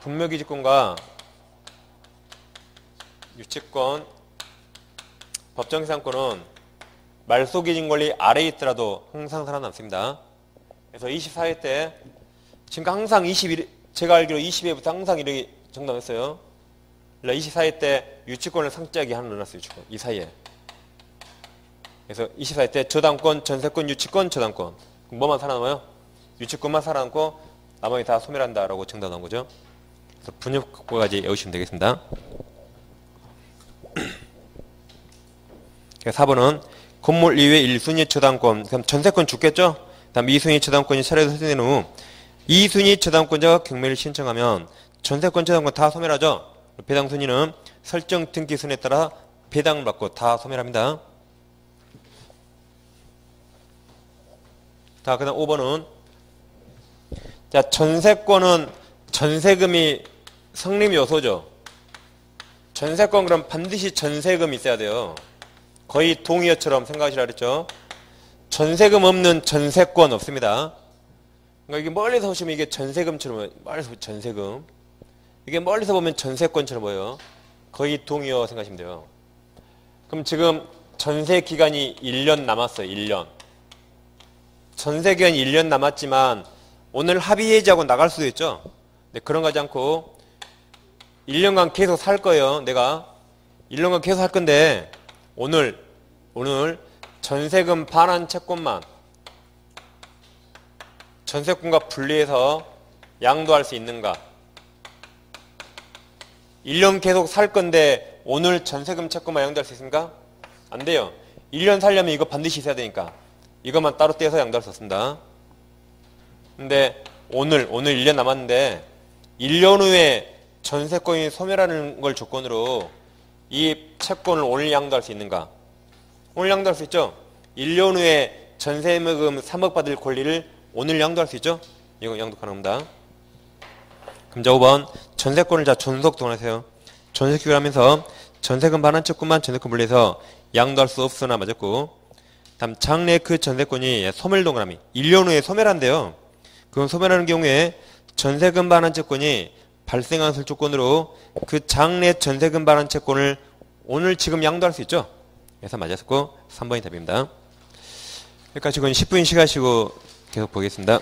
분묘기지권과 유치권, 법정기상권은 말소 기준 권리 아래에 있더라도 항상 살아남습니다. 그래서 24회 때 지금 항상 21, 제가 알기로 20회부터 항상 이렇게 정답했어요. 24회 때 유치권을 상지하게 하나 넣어놨어요. 유치권. 이 사이에. 그래서 24회 때 저당권, 전세권, 유치권, 저당권. 뭐만 살아남아요? 유치권만 살아남고 나머지 다 소멸한다라고 정답 나온 거죠. 그래서 분유법까지 외우시면 되겠습니다. 4번은 건물 이외 1순위 저당권, 그럼 전세권 죽겠죠? 다음 2순위 저당권이 차례로 설정된 후 2순위 저당권자가 경매를 신청하면 전세권 저당권 다 소멸하죠? 배당 순위는 설정 등기 순에 따라 배당을 받고 다 소멸합니다. 자, 그 다음 5번은 자, 전세권은 전세금이 성립 요소죠. 전세권 그럼 반드시 전세금이 있어야 돼요. 거의 동의어처럼 생각하시라 그랬죠. 전세금 없는 전세권 없습니다. 그러니까 이게 멀리서 보시면 이게 전세금처럼, 멀리서 전세금. 이게 멀리서 보면 전세권처럼 보여요. 거의 동의어 생각하시면 돼요. 그럼 지금 전세 기간이 1년 남았어요. 1년. 전세 기간이 1년 남았지만 오늘 합의해지하고 나갈 수도 있죠. 근데 그런 거 하지 않고 1년간 계속 살 거예요. 내가 1년간 계속 할 건데 오늘 전세금 반환 채권만 전세권과 분리해서 양도할 수 있는가? 1년 계속 살 건데 오늘 전세금 채권만 양도할 수 있습니까? 안 돼요. 1년 살려면 이거 반드시 있어야 되니까 이것만 따로 떼서 양도할 수 없습니다. 근데 오늘 1년 남았는데 1년 후에 전세권이 소멸하는 걸 조건으로 이 채권을 오늘 양도할 수 있는가? 오늘 양도할 수 있죠? 1년 후에 전세금 3억 받을 권리를 오늘 양도할 수 있죠? 이거 양도 가능합니다. 그럼 자 5번 전세권을 자 존속 동원하세요. 존속 기울하면서 전세금 반환 채권만 전세권 분리해서 양도할 수 없으나 맞았고 다음 장래 그 전세권이 소멸 동그라미 1년 후에 소멸한대요. 그럼 소멸하는 경우에 전세금 반환 채권이 발생한 설조건으로 그 장래 전세금 반환 채권을 오늘 지금 양도할 수 있죠? 그래서 맞았고 3번이 답입니다. 여기까지 지금 10분 쉬가시고 계속 보겠습니다.